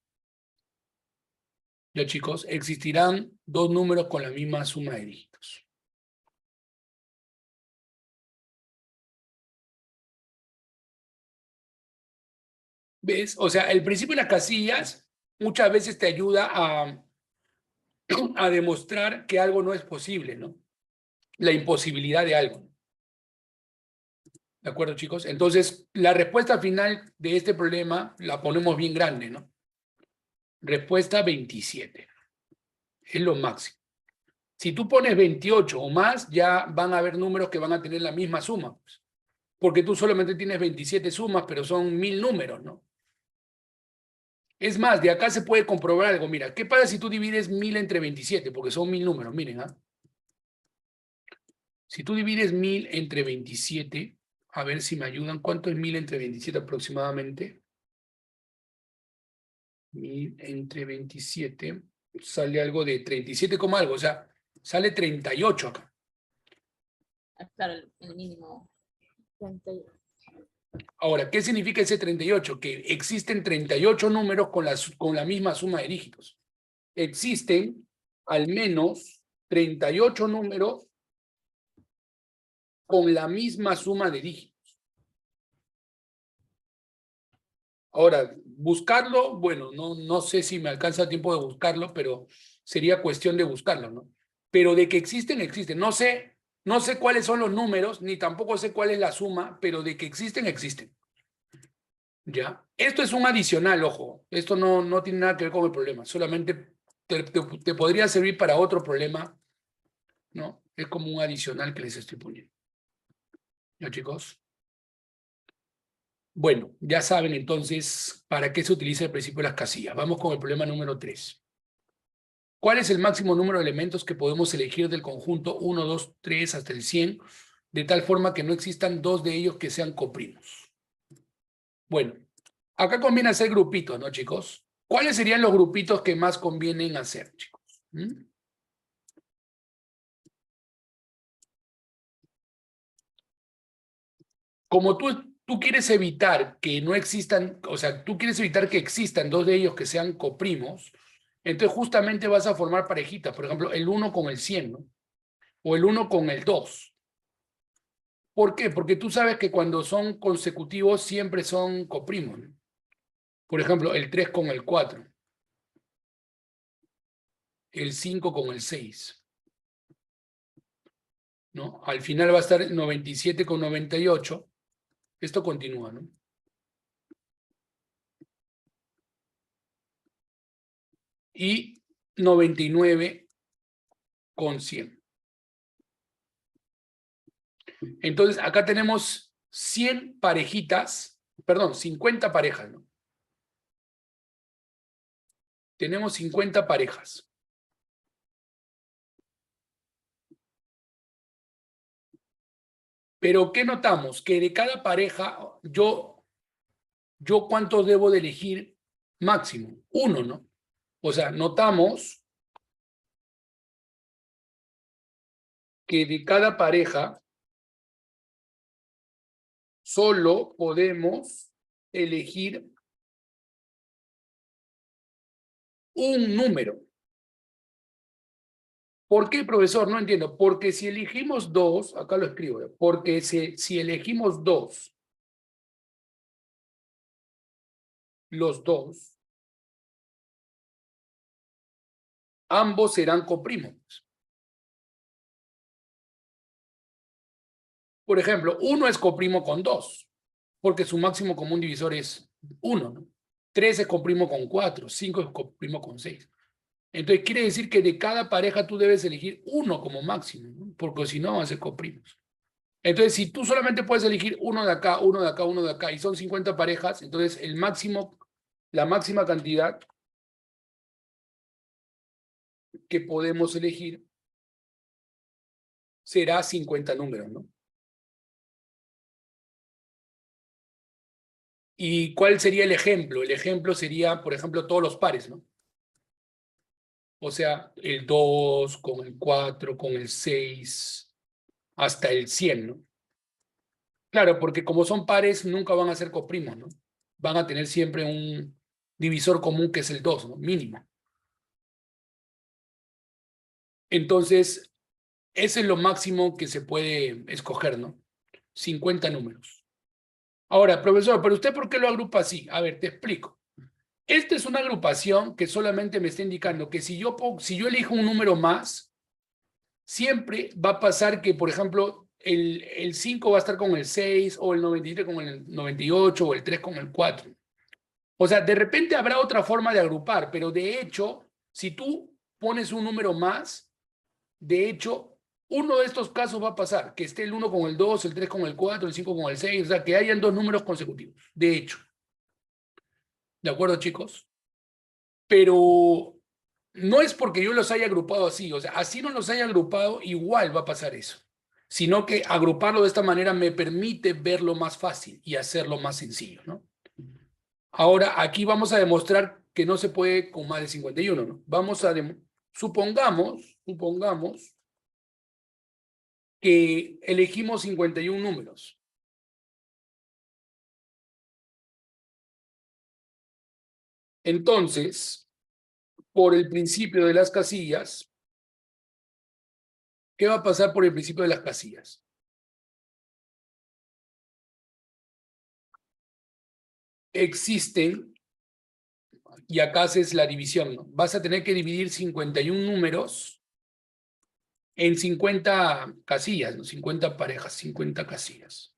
Ya, chicos, existirán dos números con la misma suma de dígitos. ¿Ves? O sea, el principio de las casillas muchas veces te ayuda a demostrar que algo no es posible, ¿no? La imposibilidad de algo. ¿De acuerdo, chicos? Entonces, la respuesta final de este problema la ponemos bien grande, ¿no? Respuesta 27. Es lo máximo. Si tú pones 28 o más, ya van a haber números que van a tener la misma suma, pues, porque tú solamente tienes 27 sumas, pero son 1000 números, ¿no? Es más, de acá se puede comprobar algo. Mira, ¿qué pasa si tú divides 1000 entre 27? Porque son 1000 números, miren, ¿ah? Si tú divides 1000 entre 27, a ver si me ayudan, ¿cuánto es 1000 entre 27 aproximadamente? 1000 entre 27, sale algo de 37, algo, o sea, sale 38 acá. Claro, el mínimo. 38. Ahora, ¿qué significa ese 38? Que existen 38 números con la misma suma de dígitos. Existen al menos 38 números con la misma suma de dígitos. Ahora, buscarlo, bueno, no sé si me alcanza tiempo de buscarlo, pero sería cuestión de buscarlo, ¿no? Pero de que existen, existen. No sé cuáles son los números, ni tampoco sé cuál es la suma, pero de que existen, existen. ¿Ya? Esto es un adicional, ojo. Esto no tiene nada que ver con el problema. Solamente te podría servir para otro problema, ¿no? Es como un adicional que les estoy poniendo. ¿Ya, chicos? Bueno, ya saben entonces para qué se utiliza el principio de las casillas. Vamos con el problema número 3. ¿Cuál es el máximo número de elementos que podemos elegir del conjunto 1, 2, 3 hasta el 100, de tal forma que no existan dos de ellos que sean coprimos? Bueno, acá conviene hacer grupitos, ¿no, chicos? ¿Cuáles serían los grupitos que más convienen hacer, chicos? Como tú quieres evitar que no existan, o sea, tú quieres evitar que existan dos de ellos que sean coprimos, entonces justamente vas a formar parejitas, por ejemplo, el 1 con el 100, ¿no? O el 1 con el 2. ¿Por qué? Porque tú sabes que cuando son consecutivos siempre son coprimos, ¿no? Por ejemplo, el 3 con el 4. El 5 con el 6. ¿No? Al final va a estar 97 con 98. Esto continúa, ¿no? Y 99 con 100. Entonces, acá tenemos 100 parejitas, perdón, 50 parejas, ¿no? Tenemos 50 parejas. Pero, ¿qué notamos? Que de cada pareja, yo ¿cuántos debo de elegir máximo? 1, ¿no? O sea, notamos que de cada pareja solo podemos elegir un número. ¿Por qué, profesor? No entiendo. Porque si elegimos 2, acá lo escribo, porque si elegimos 2, los 2, ambos serán coprimos. Por ejemplo, 1 es coprimo con 2, porque su máximo común divisor es 1, ¿no? 3 es coprimo con 4, 5 es coprimo con 6. Entonces quiere decir que de cada pareja tú debes elegir 1 como máximo, ¿no? Porque si no, van a ser coprimos. Entonces, si tú solamente puedes elegir 1 de acá, 1 de acá, 1 de acá, y son 50 parejas, entonces la máxima cantidad que podemos elegir será 50 números, ¿no? ¿Y cuál sería el ejemplo? El ejemplo sería, por ejemplo, todos los pares, ¿no? O sea, el 2 con el 4, con el 6, hasta el 100, ¿no? Claro, porque como son pares, nunca van a ser coprimos, ¿no? Van a tener siempre un divisor común que es el 2, ¿no? Mínimo. Entonces, ese es lo máximo que se puede escoger, ¿no? 50 números. Ahora, profesor, ¿pero usted por qué lo agrupa así? A ver, te explico. Esta es una agrupación que solamente me está indicando que si yo elijo un número más, siempre va a pasar que, por ejemplo, el 5 va a estar con el 6, o el 97 con el 98, o el 3 con el 4. O sea, de repente habrá otra forma de agrupar, pero de hecho, si tú pones un número más, de hecho, uno de estos casos va a pasar, que esté el 1 con el 2, el 3 con el 4, el 5 con el 6, o sea, que hayan dos números consecutivos, de hecho. ¿De acuerdo, chicos? Pero no es porque yo los haya agrupado así, o sea, así no los haya agrupado, igual va a pasar eso. Sino que agruparlo de esta manera me permite verlo más fácil y hacerlo más sencillo, ¿no? Ahora, aquí vamos a demostrar que no se puede con más de 51, ¿no? Supongamos que elegimos 51 números. Entonces, por el principio de las casillas, ¿qué va a pasar por el principio de las casillas? existen, y acá haces la división, ¿no? Vas a tener que dividir 51 números en 50 casillas, ¿no? 50 parejas, 50 casillas.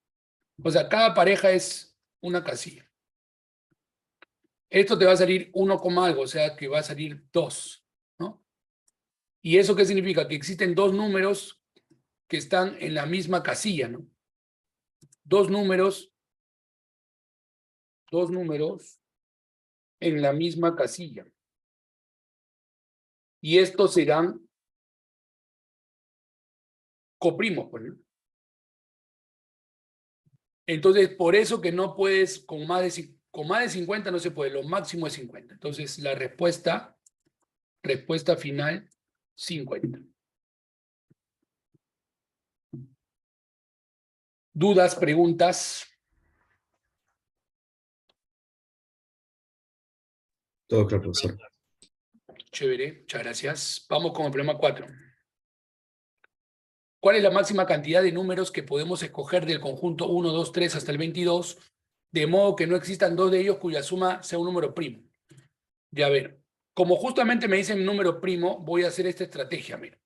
O sea, cada pareja es una casilla. Esto te va a salir 1, algo, o sea que va a salir 2, ¿no? ¿Y eso qué significa? Que existen dos números que están en la misma casilla, ¿no? Dos números en la misma casilla. Y estos serán coprimos, pues, ¿no? Entonces, por eso que no puedes, con más de 50 no se puede, lo máximo es 50. Entonces, la respuesta final, 50. ¿Dudas, preguntas? Todo claro, profesor. Chévere, muchas gracias. Vamos con el problema 4. ¿Cuál es la máxima cantidad de números que podemos escoger del conjunto 1, 2, 3 hasta el 22, de modo que no existan dos de ellos cuya suma sea un número primo? Ya a ver, como justamente me dicen número primo, voy a hacer esta estrategia, mira.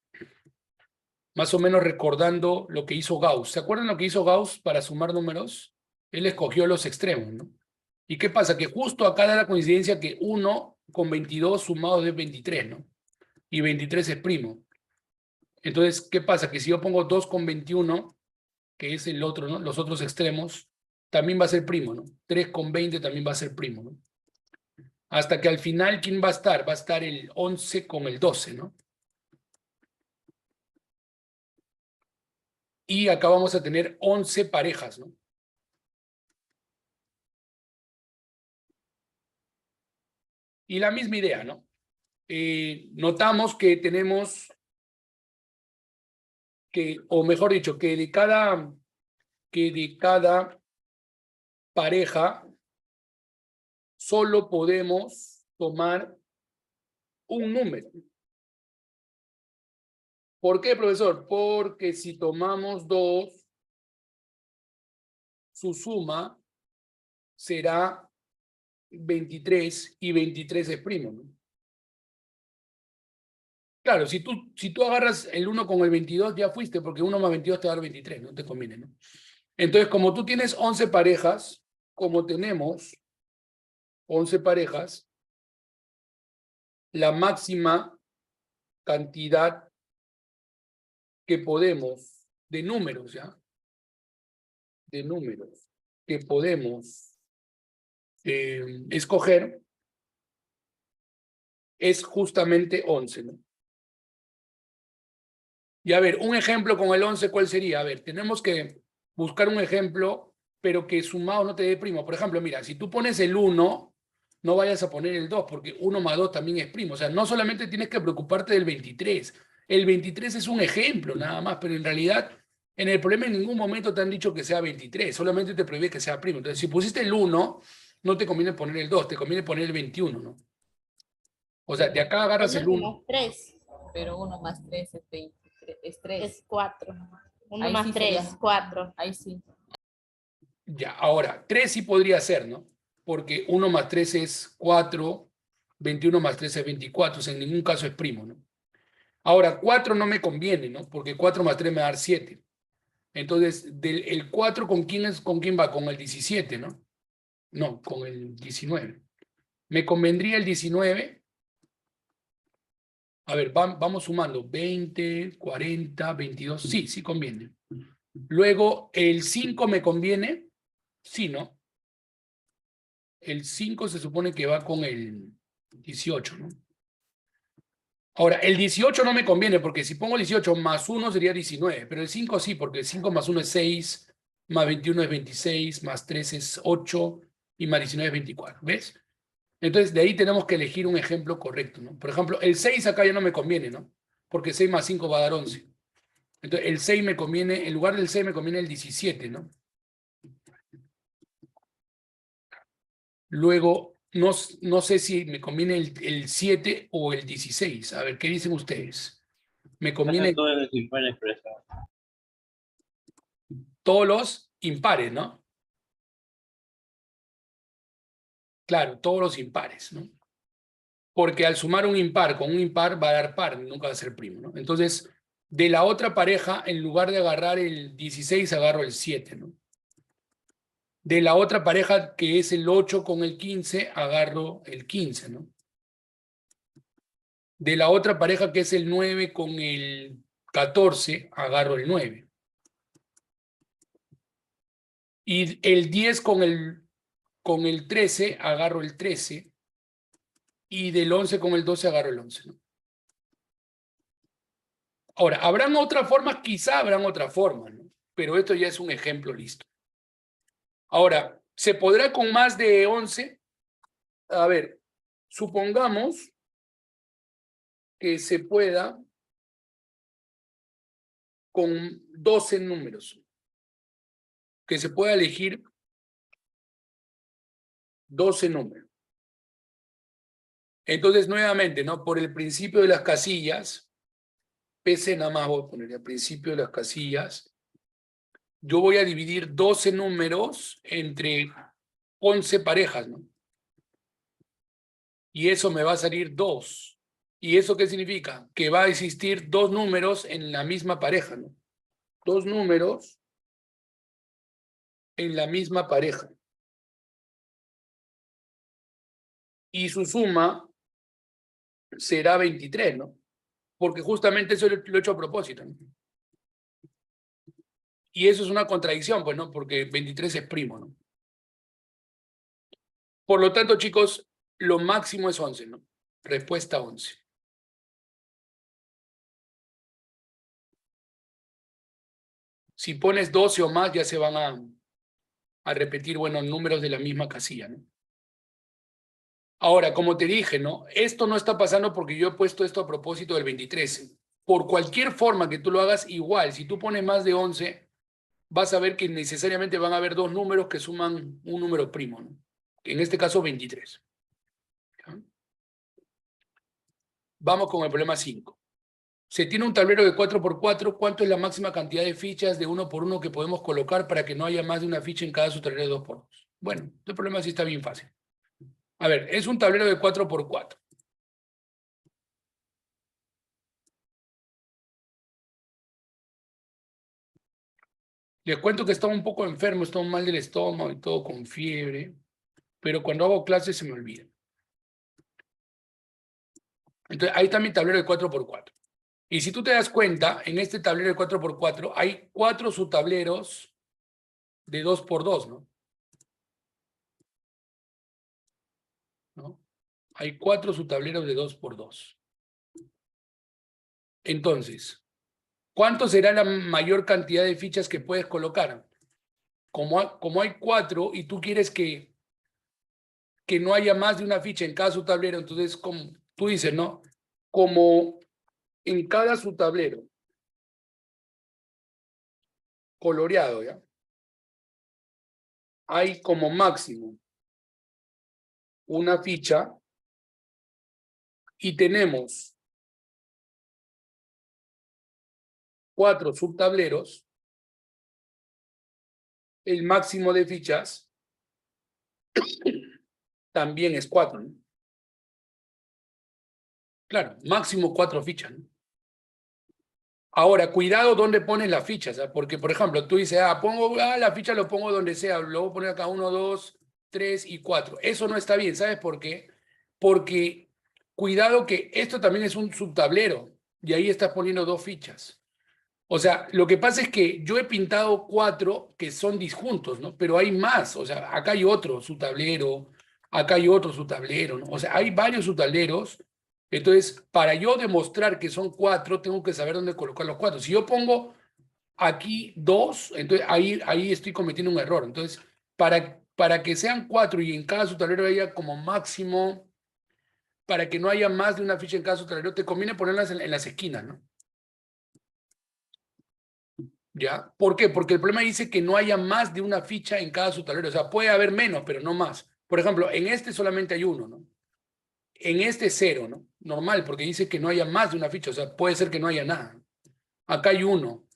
Más o menos recordando lo que hizo Gauss. ¿Se acuerdan lo que hizo Gauss para sumar números? Él escogió los extremos, ¿no? ¿Y qué pasa? Que justo acá da la coincidencia que 1 con 22 sumados es 23, ¿no? Y 23 es primo. Entonces, ¿qué pasa? Que si yo pongo 2 con 21, que es el otro, ¿no? Los otros extremos, también va a ser primo, ¿no? 3 con 20 también va a ser primo, ¿no? Hasta que al final, ¿quién va a estar? Va a estar el 11 con el 12, ¿no? Y acá vamos a tener 11 parejas, ¿no? Y la misma idea, ¿no? Notamos que tenemos que, o mejor dicho, que de cada pareja solo podemos tomar un número. ¿Por qué, profesor? Porque si tomamos 2, su suma será 23 y 23 es primo, ¿no? Claro, si tú agarras el 1 con el 22, ya fuiste, porque 1 más 22 te va a dar 23, no te conviene, ¿no? Entonces, como tú tienes 11 parejas, como tenemos 11 parejas, la máxima cantidad que podemos, de números, ¿ya? De números que podemos escoger es justamente 11, ¿no? Y a ver, un ejemplo con el 11, ¿cuál sería? A ver, tenemos que buscar un ejemplo, pero que sumado no te dé primo. Por ejemplo, mira, si tú pones el 1, no vayas a poner el 2, porque 1 más 2 también es primo. O sea, no solamente tienes que preocuparte del 23. El 23 es un ejemplo nada más, pero en realidad, en el problema en ningún momento te han dicho que sea 23, solamente te prohíbe que sea primo. Entonces, si pusiste el 1, no te conviene poner el 2, te conviene poner el 21, ¿no? O sea, de acá agarras el 1. 3. Pero 1 más 3 es 23, es 3. Es 4. 1 Ahí más sí 3, sería. 4. Ahí sí. Ya, ahora, 3 sí podría ser, ¿no? Porque 1 más 3 es 4, 21 más 3 es 24, o sea, en ningún caso es primo, ¿no? Ahora, 4 no me conviene, ¿no? Porque 4 más 3 me va a dar 7. Entonces, el 4, ¿con quién va? Con el 17, ¿no? No, con el 19. ¿Me convendría el 19? A ver, vamos sumando. 20, 40, 22. Sí conviene. Luego, ¿el 5 me conviene? Sí, ¿no? El 5 se supone que va con el 18, ¿no? Ahora, el 18 no me conviene porque si pongo 18 más 1 sería 19, pero el 5 sí, porque el 5 más 1 es 6, más 21 es 26, más 3 es 8 y más 19 es 24, ¿ves? Entonces, de ahí tenemos que elegir un ejemplo correcto, ¿no? Por ejemplo, el 6 acá ya no me conviene, ¿no? Porque 6 más 5 va a dar 11. Entonces, el 6 me conviene, en lugar del 6 me conviene el 17, ¿no? Luego, no sé si me conviene el 7 o el 16. A ver, ¿qué dicen ustedes? Me conviene Todos los impares, profesor. todos los impares, ¿no? Claro, todos los impares, ¿no? Porque al sumar un impar con un impar va a dar par, nunca va a ser primo, ¿no? Entonces, de la otra pareja, en lugar de agarrar el 16, agarro el 7, ¿no? De la otra pareja, que es el 8 con el 15, agarro el 15, ¿no? De la otra pareja, que es el 9 con el 14, agarro el 9. Y el 10 con el 13, agarro el 13. Y del 11 con el 12, agarro el 11, ¿no? Ahora, ¿habrán otras formas? Quizá habrán otras formas, ¿no? Pero esto ya es un ejemplo listo. Ahora, ¿se podrá con más de 11? A ver, supongamos que se pueda con 12 números. Que se pueda elegir 12 números. Entonces, nuevamente, ¿no? Por el principio de las casillas, PC nada más voy a poner al principio de las casillas, yo voy a dividir 12 números entre 11 parejas, ¿no? Y eso me va a salir 2. ¿Y eso qué significa? Que va a existir 2 números en la misma pareja, ¿no? 2 números en la misma pareja. Y su suma será 23, ¿no? Porque justamente eso lo he hecho a propósito, ¿no? Y eso es una contradicción, pues, ¿no? Porque 23 es primo, ¿no? Por lo tanto, chicos, lo máximo es 11, ¿no? Respuesta 11. Si pones 12 o más, ya se van a repetir, bueno, números de la misma casilla, ¿no? Ahora, como te dije, ¿no? Esto no está pasando porque yo he puesto esto a propósito del 23. Por cualquier forma que tú lo hagas, igual, si tú pones más de 11, vas a ver que necesariamente van a haber 2 números que suman un número primo, ¿no? En este caso, 23. ¿Ya? Vamos con el problema 5. Se tiene un tablero de 4x4. ¿Cuánto es la máxima cantidad de fichas de 1x1 que podemos colocar para que no haya más de una ficha en cada subtablero de 2x2? Bueno, este problema sí está bien fácil. A ver, es un tablero de 4x4. Les cuento que estaba un poco enfermo, estaba mal del estómago y todo con fiebre, pero cuando hago clases se me olvida. Entonces, ahí está mi tablero de 4x4. Y si tú te das cuenta, en este tablero de 4x4 hay 4 subtableros de 2x2, ¿no? Hay 4 subtableros de 2x2. Entonces, ¿cuánto será la mayor cantidad de fichas que puedes colocar? Como hay 4 y tú quieres que no haya más de una ficha en cada subtablero, entonces, como tú dices, ¿no? Como en cada subtablero coloreado, ¿ya? Hay como máximo una ficha y tenemos 4 subtableros, el máximo de fichas también es 4, ¿no? Claro, máximo 4 fichas, ¿no? Ahora, cuidado dónde pones las fichas, ¿eh? Porque, por ejemplo, tú dices, la ficha lo pongo donde sea, lo voy a poner acá 1, 2, 3 y 4. Eso no está bien, ¿sabes por qué? Porque cuidado que esto también es un subtablero y ahí estás poniendo 2 fichas. O sea, lo que pasa es que yo he pintado 4 que son disjuntos, ¿no? Pero hay más, o sea, acá hay otro subtablero, acá hay otro subtablero, ¿no? O sea, hay varios subtableros. Entonces, para yo demostrar que son 4, tengo que saber dónde colocar los 4. Si yo pongo aquí 2, entonces ahí estoy cometiendo un error. Entonces, para que sean 4 y en cada subtablero haya como máximo, para que no haya más de una ficha en cada subtablero, te conviene ponerlas en las esquinas, ¿no? ¿Ya? ¿Por qué? Porque el problema dice que no haya más de una ficha en cada subtablero. O sea, puede haber menos, pero no más. Por ejemplo, en este solamente hay 1, ¿no? En este 0, ¿no? Normal, porque dice que no haya más de una ficha. O sea, puede ser que no haya nada. Acá hay 1.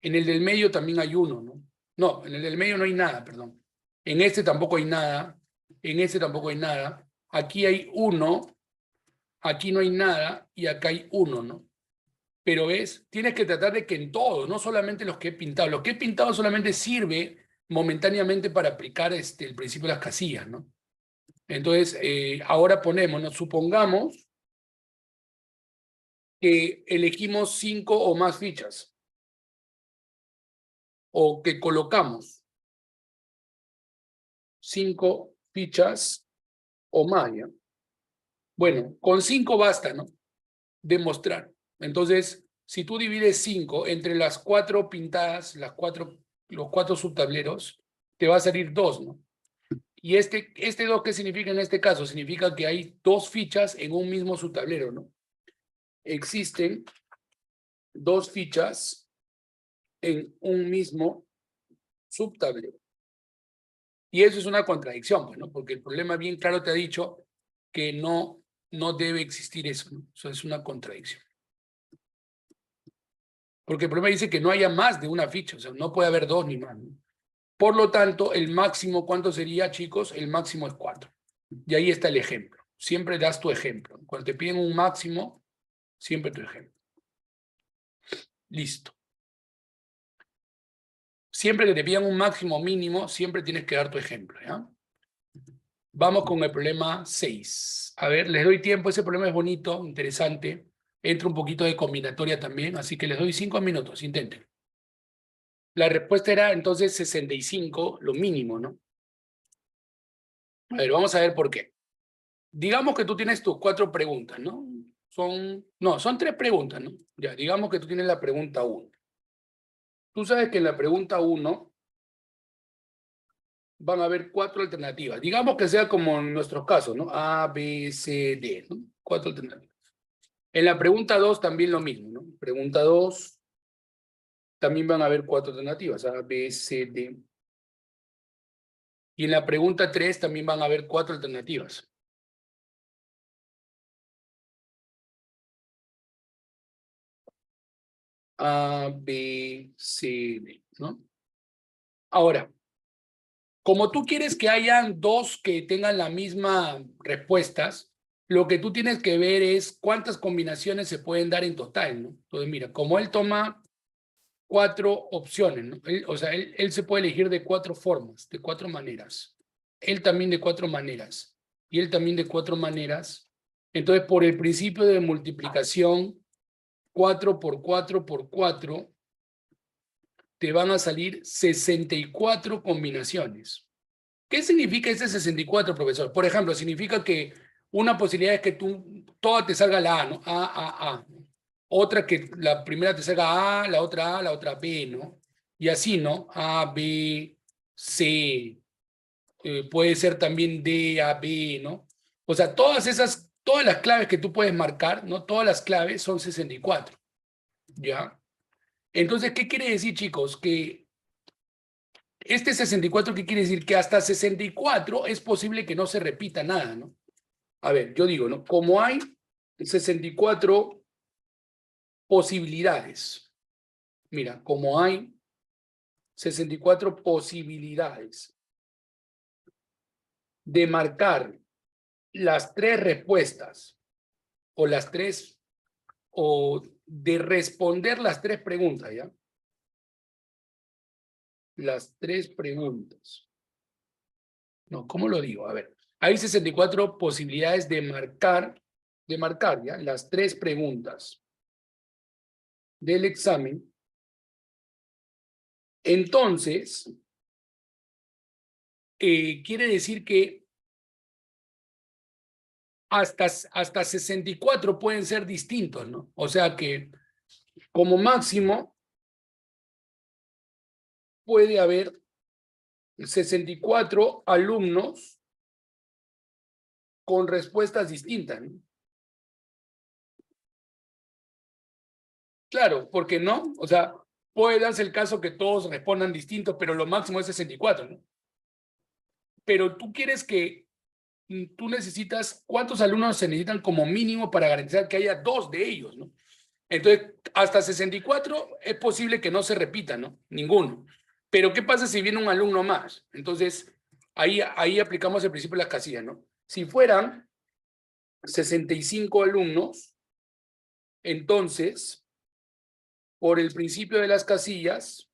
En el del medio también hay 1, ¿no? No, en el del medio no hay nada, perdón. En este tampoco hay nada. En ese tampoco hay nada. Aquí hay 1, aquí no hay nada y acá hay 1, ¿no? Pero ves, tienes que tratar de que en todo, no solamente los que he pintado. Lo que he pintado solamente sirve momentáneamente para aplicar el principio de las casillas, ¿no? Entonces, ahora ponemos, ¿no? Supongamos que elegimos 5 o más fichas. O que colocamos 5 fichas o más, ¿ya? Bueno, con 5 basta, ¿no? Demostrar. Entonces, si tú divides 5 entre las 4 pintadas, los 4 subtableros, te va a salir 2, ¿no? Y este 2, ¿qué significa en este caso? Significa que hay 2 fichas en un mismo subtablero, ¿no? Existen 2 fichas en un mismo subtablero. Y eso es una contradicción, pues, ¿no? Porque el problema bien claro te ha dicho que no debe existir eso, ¿no? Eso es una contradicción. Porque el problema dice que no haya más de una ficha, o sea, no puede haber 2 ni más, ¿no? Por lo tanto, el máximo, ¿cuánto sería, chicos? El máximo es 4. Y ahí está el ejemplo. Siempre das tu ejemplo. Cuando te piden un máximo, siempre tu ejemplo. Listo. Siempre que te pidan un máximo o mínimo, siempre tienes que dar tu ejemplo, ¿ya? Vamos con el problema 6. A ver, les doy tiempo. Ese problema es bonito, interesante. Entra un poquito de combinatoria también, así que les doy 5 minutos. Intenten. La respuesta era entonces 65, lo mínimo, ¿no? A ver, vamos a ver por qué. Digamos que tú tienes tus 4 preguntas, ¿no? Son 3 preguntas, ¿no? Ya, digamos que tú tienes la pregunta 1. Tú sabes que en la pregunta 1 van a haber 4 alternativas. Digamos que sea como en nuestros casos, ¿no? A, B, C, D, ¿no? 4 alternativas. En la pregunta 2 también lo mismo, ¿no? Pregunta 2 también van a haber 4 alternativas, A, B, C, D. Y en la pregunta 3 también van a haber 4 alternativas. A, B, C, D, ¿no? Ahora, como tú quieres que hayan 2 que tengan la misma respuestas, lo que tú tienes que ver es cuántas combinaciones se pueden dar en total, ¿no? Entonces, mira, como él toma 4 opciones, ¿no? Él se puede elegir de 4 formas, de 4 maneras. Él también de 4 maneras. Y él también de 4 maneras. Entonces, por el principio de multiplicación, 4 por 4 por 4, te van a salir 64 combinaciones. ¿Qué significa ese 64, profesor? Por ejemplo, significa que una posibilidad es que toda te salga la A, ¿no? A. Otra que la primera te salga A, la otra B, ¿no? Y así, ¿no? A, B, C. Puede ser también D, A, B, ¿no? O sea, todas las claves que tú puedes marcar, ¿no? Todas las claves son 64, ¿ya? Entonces, ¿qué quiere decir, chicos? Que este 64, ¿qué quiere decir? Que hasta 64 es posible que no se repita nada, ¿no? A ver, yo digo, ¿no? Como hay 64 posibilidades, mira, como hay 64 posibilidades de marcar las 3 respuestas o de responder las 3 preguntas, ¿ya? Las 3 preguntas. No, ¿cómo lo digo? A ver, hay 64 posibilidades de marcar, ¿ya? Las 3 preguntas del examen. Entonces, quiere decir que hasta 64 pueden ser distintos, ¿no? O sea que como máximo puede haber 64 alumnos con respuestas distintas, ¿no? Claro, ¿por qué no? O sea, puede darse el caso que todos respondan distintos, pero lo máximo es 64, ¿no? Pero tú quieres que tú necesitas, ¿cuántos alumnos se necesitan como mínimo para garantizar que haya 2 de ellos, ¿no? Entonces, hasta 64 es posible que no se repita, ¿no? Ninguno. Pero, ¿qué pasa si viene un alumno más? Entonces, Ahí aplicamos el principio de las casillas, ¿no? Si fueran 65 alumnos, entonces, por el principio de las casillas,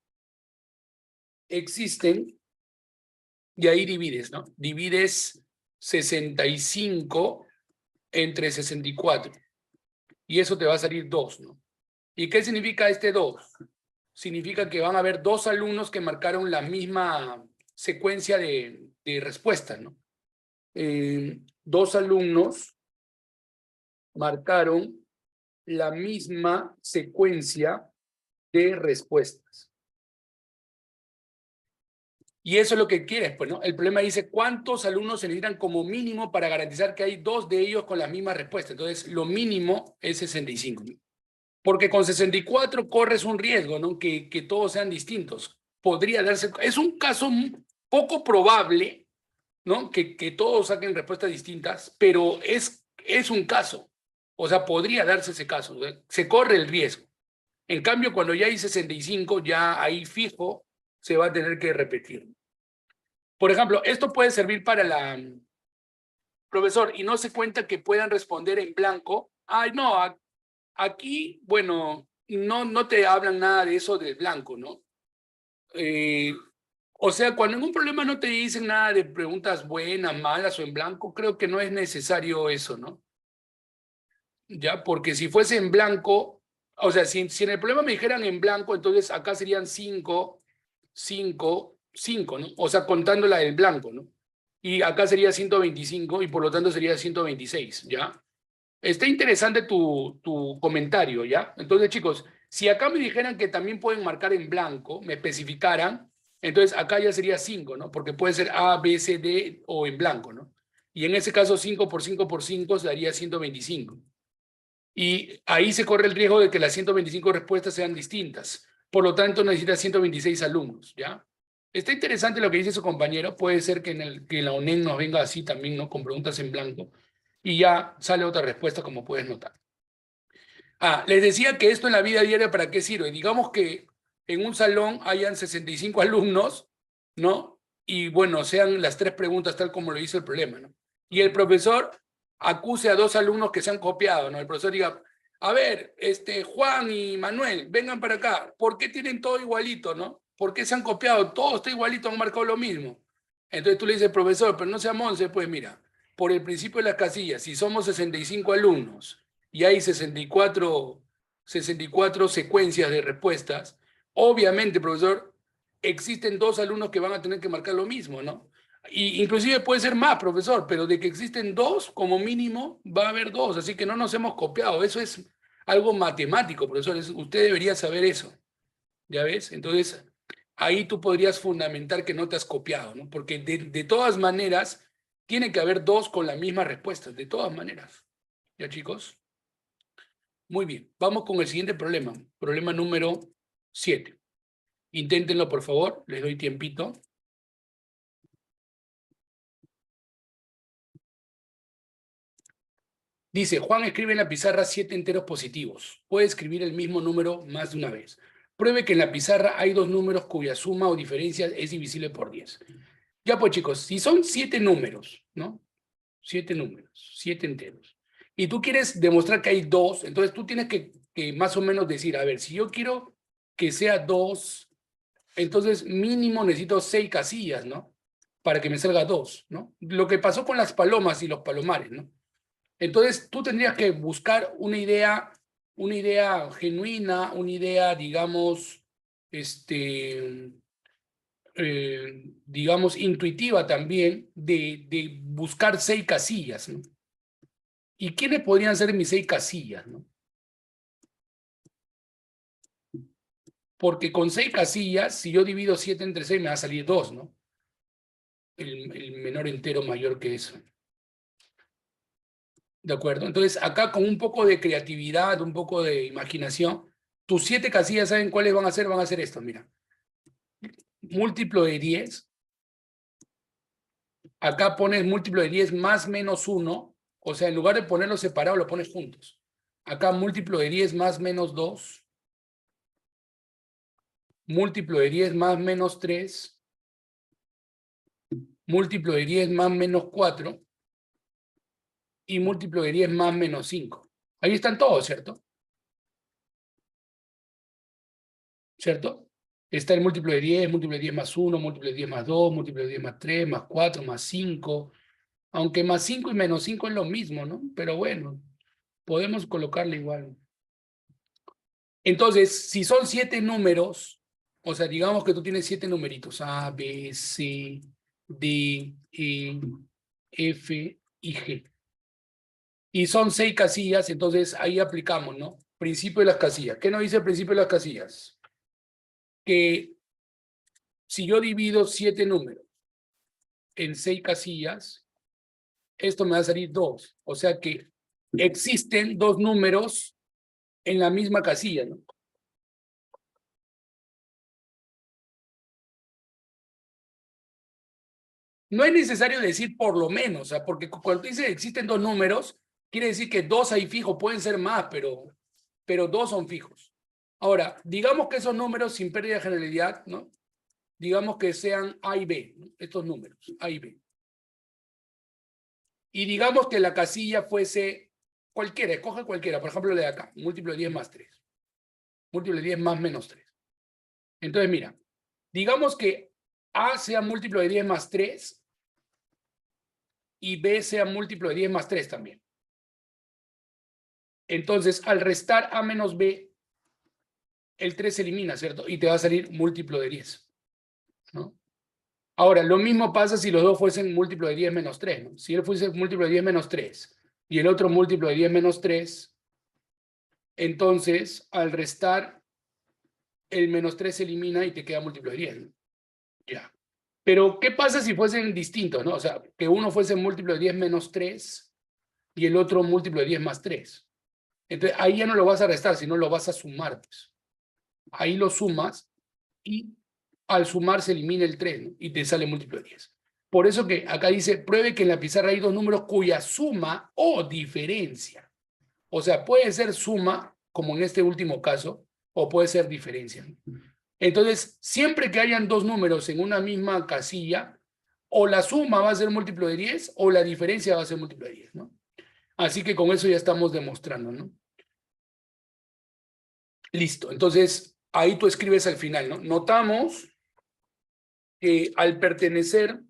existen, y ahí divides, ¿no? Divides 65 entre 64. Y eso te va a salir 2, ¿no? ¿Y qué significa este 2? Significa que van a haber 2 alumnos que marcaron la misma secuencia de respuestas, ¿no? 2 alumnos marcaron la misma secuencia de respuestas. Y eso es lo que quieres, pues, ¿no? El problema dice cuántos alumnos se necesitan como mínimo para garantizar que hay 2 de ellos con la misma respuesta. Entonces, lo mínimo es 65. Porque con 64 corres un riesgo, ¿no? Que todos sean distintos. Podría darse... Es un caso poco probable, ¿no? Que todos saquen respuestas distintas, pero es un caso. O sea, podría darse ese caso. Se corre el riesgo. En cambio, cuando ya hay 65, ya ahí fijo se va a tener que repetir. Por ejemplo, esto puede servir para la... Profesor, y no se cuenta que puedan responder en blanco. Ay, no, aquí, bueno, no te hablan nada de eso del blanco, ¿no? O sea, cuando en un problema no te dicen nada de preguntas buenas, malas o en blanco, creo que no es necesario eso, ¿no? Ya, porque si fuese en blanco, o sea, si en el problema me dijeran en blanco, entonces acá serían 5, 5, 5, ¿no? O sea, contando la del blanco, ¿no? Y acá sería 125 y por lo tanto sería 126, ¿ya? Está interesante tu comentario, ¿ya? Entonces, chicos, si acá me dijeran que también pueden marcar en blanco, me especificaran, entonces acá ya sería 5, ¿no? Porque puede ser A, B, C, D o en blanco, ¿no? Y en ese caso 5 por 5 por 5 se daría 125. Y ahí se corre el riesgo de que las 125 respuestas sean distintas. Por lo tanto, necesita 126 alumnos, ¿ya? Está interesante lo que dice su compañero. Puede ser que en la UNED nos venga así también, ¿no? Con preguntas en blanco. Y ya sale otra respuesta, como puedes notar. Les decía que esto en la vida diaria, ¿para qué sirve? Digamos que en un salón hayan 65 alumnos, ¿no? Y bueno, sean las 3 preguntas tal como lo hizo el problema, ¿no? Y el profesor acuse a 2 alumnos que se han copiado, ¿no? El profesor diga, a ver, Juan y Manuel, vengan para acá. ¿Por qué tienen todo igualito, no? ¿Por qué se han copiado? Todo está igualito, han marcado lo mismo. Entonces tú le dices, profesor, pero no sea monse, pues mira, por el principio de las casillas, si somos 65 alumnos y hay 64 secuencias de respuestas, obviamente, profesor, existen 2 alumnos que van a tener que marcar lo mismo, ¿no? Y inclusive puede ser más, profesor, pero de que existen 2, como mínimo, va a haber 2, así que no nos hemos copiado. Eso es algo matemático, profesor. Usted debería saber eso. ¿Ya ves? Entonces, ahí tú podrías fundamentar que no te has copiado, ¿no? Porque de todas maneras, tiene que haber 2 con la misma respuesta, de todas maneras. ¿Ya, chicos? Muy bien, vamos con el siguiente problema. Problema número 7. Inténtenlo, por favor, les doy tiempito. Dice, Juan escribe en la pizarra 7 enteros positivos. Puede escribir el mismo número más de una vez. Pruebe que en la pizarra hay 2 números cuya suma o diferencia es divisible por 10. Ya pues, chicos, si son 7 números, ¿no? 7 números, 7 enteros. Y tú quieres demostrar que hay 2, entonces tú tienes que más o menos decir, a ver, si yo quiero que sea 2, entonces mínimo necesito 6 casillas, ¿no? Para que me salga 2, ¿no? Lo que pasó con las palomas y los palomares, ¿no? Entonces, tú tendrías que buscar una idea genuina, una idea, digamos, digamos, intuitiva también, de buscar 6 casillas, ¿no? ¿Y quiénes podrían ser mis 6 casillas, no? Porque con 6 casillas, si yo divido 7 entre 6, me va a salir 2, ¿no? El menor entero mayor que eso. ¿De acuerdo? Entonces, acá con un poco de creatividad, un poco de imaginación, tus 7 casillas, ¿saben cuáles van a ser? Van a ser estos, mira. Múltiplo de 10. Acá pones múltiplo de 10 más menos 1. O sea, en lugar de ponerlos separados, lo pones juntos. Acá múltiplo de 10 más menos 2. Múltiplo de 10 más menos 3. múltiplo de 10 más menos 4 y múltiplo de 10 más menos 5. Ahí están todos, ¿cierto? ¿Cierto? Está el múltiplo de 10, múltiplo de 10 más 1, múltiplo de 10 más 2, múltiplo de 10 más 3, más 4, más 5. Aunque más 5 y menos 5 es lo mismo, ¿no? Pero bueno, podemos colocarle igual. Entonces, si son 7 números, o sea, digamos que tú tienes 7 numeritos, A, B, C, D, E, F y G. Y son 6 casillas, entonces ahí aplicamos, ¿no? Principio de las casillas. ¿Qué nos dice el principio de las casillas? Que si yo divido 7 números en 6 casillas, esto me va a salir 2. O sea que existen 2 números en la misma casilla, ¿no? No es necesario decir por lo menos, o sea, porque cuando dice existen 2 números, quiere decir que 2 ahí fijos, pueden ser más, pero 2 son fijos. Ahora, digamos que esos números sin pérdida de generalidad, ¿no? Digamos que sean A y B, ¿no? Estos números, A y B. Y digamos que la casilla fuese cualquiera, escoge cualquiera, por ejemplo la de acá, múltiplo de 10 más 3, múltiplo de 10 más menos 3. Entonces, mira, digamos que A sea múltiplo de 10 más 3 y B sea múltiplo de 10 más 3 también. Entonces, al restar A menos B, el 3 se elimina, ¿cierto? Y te va a salir múltiplo de 10, ¿no? Ahora, lo mismo pasa si los dos fuesen múltiplo de 10 menos 3, ¿no? Si él fuese múltiplo de 10 menos 3 y el otro múltiplo de 10 menos 3, entonces, al restar, el menos 3 se elimina y te queda múltiplo de 10, ¿no? Ya. Pero, ¿qué pasa si fuesen distintos, no? O sea, que uno fuese múltiplo de 10 menos 3 y el otro múltiplo de 10 más 3. Entonces, ahí ya no lo vas a restar, sino lo vas a sumar, pues. Ahí lo sumas y al sumar se elimina el 3, ¿no? Y te sale múltiplo de 10. Por eso que acá dice, pruebe que en la pizarra hay 2 números cuya suma o diferencia. O sea, puede ser suma, como en este último caso, o puede ser diferencia. Entonces, siempre que hayan 2 números en una misma casilla, o la suma va a ser múltiplo de 10 o la diferencia va a ser múltiplo de 10, ¿no? Así que con eso ya estamos demostrando, ¿no? Listo. Entonces, ahí tú escribes al final, ¿no? Notamos que al pertenecer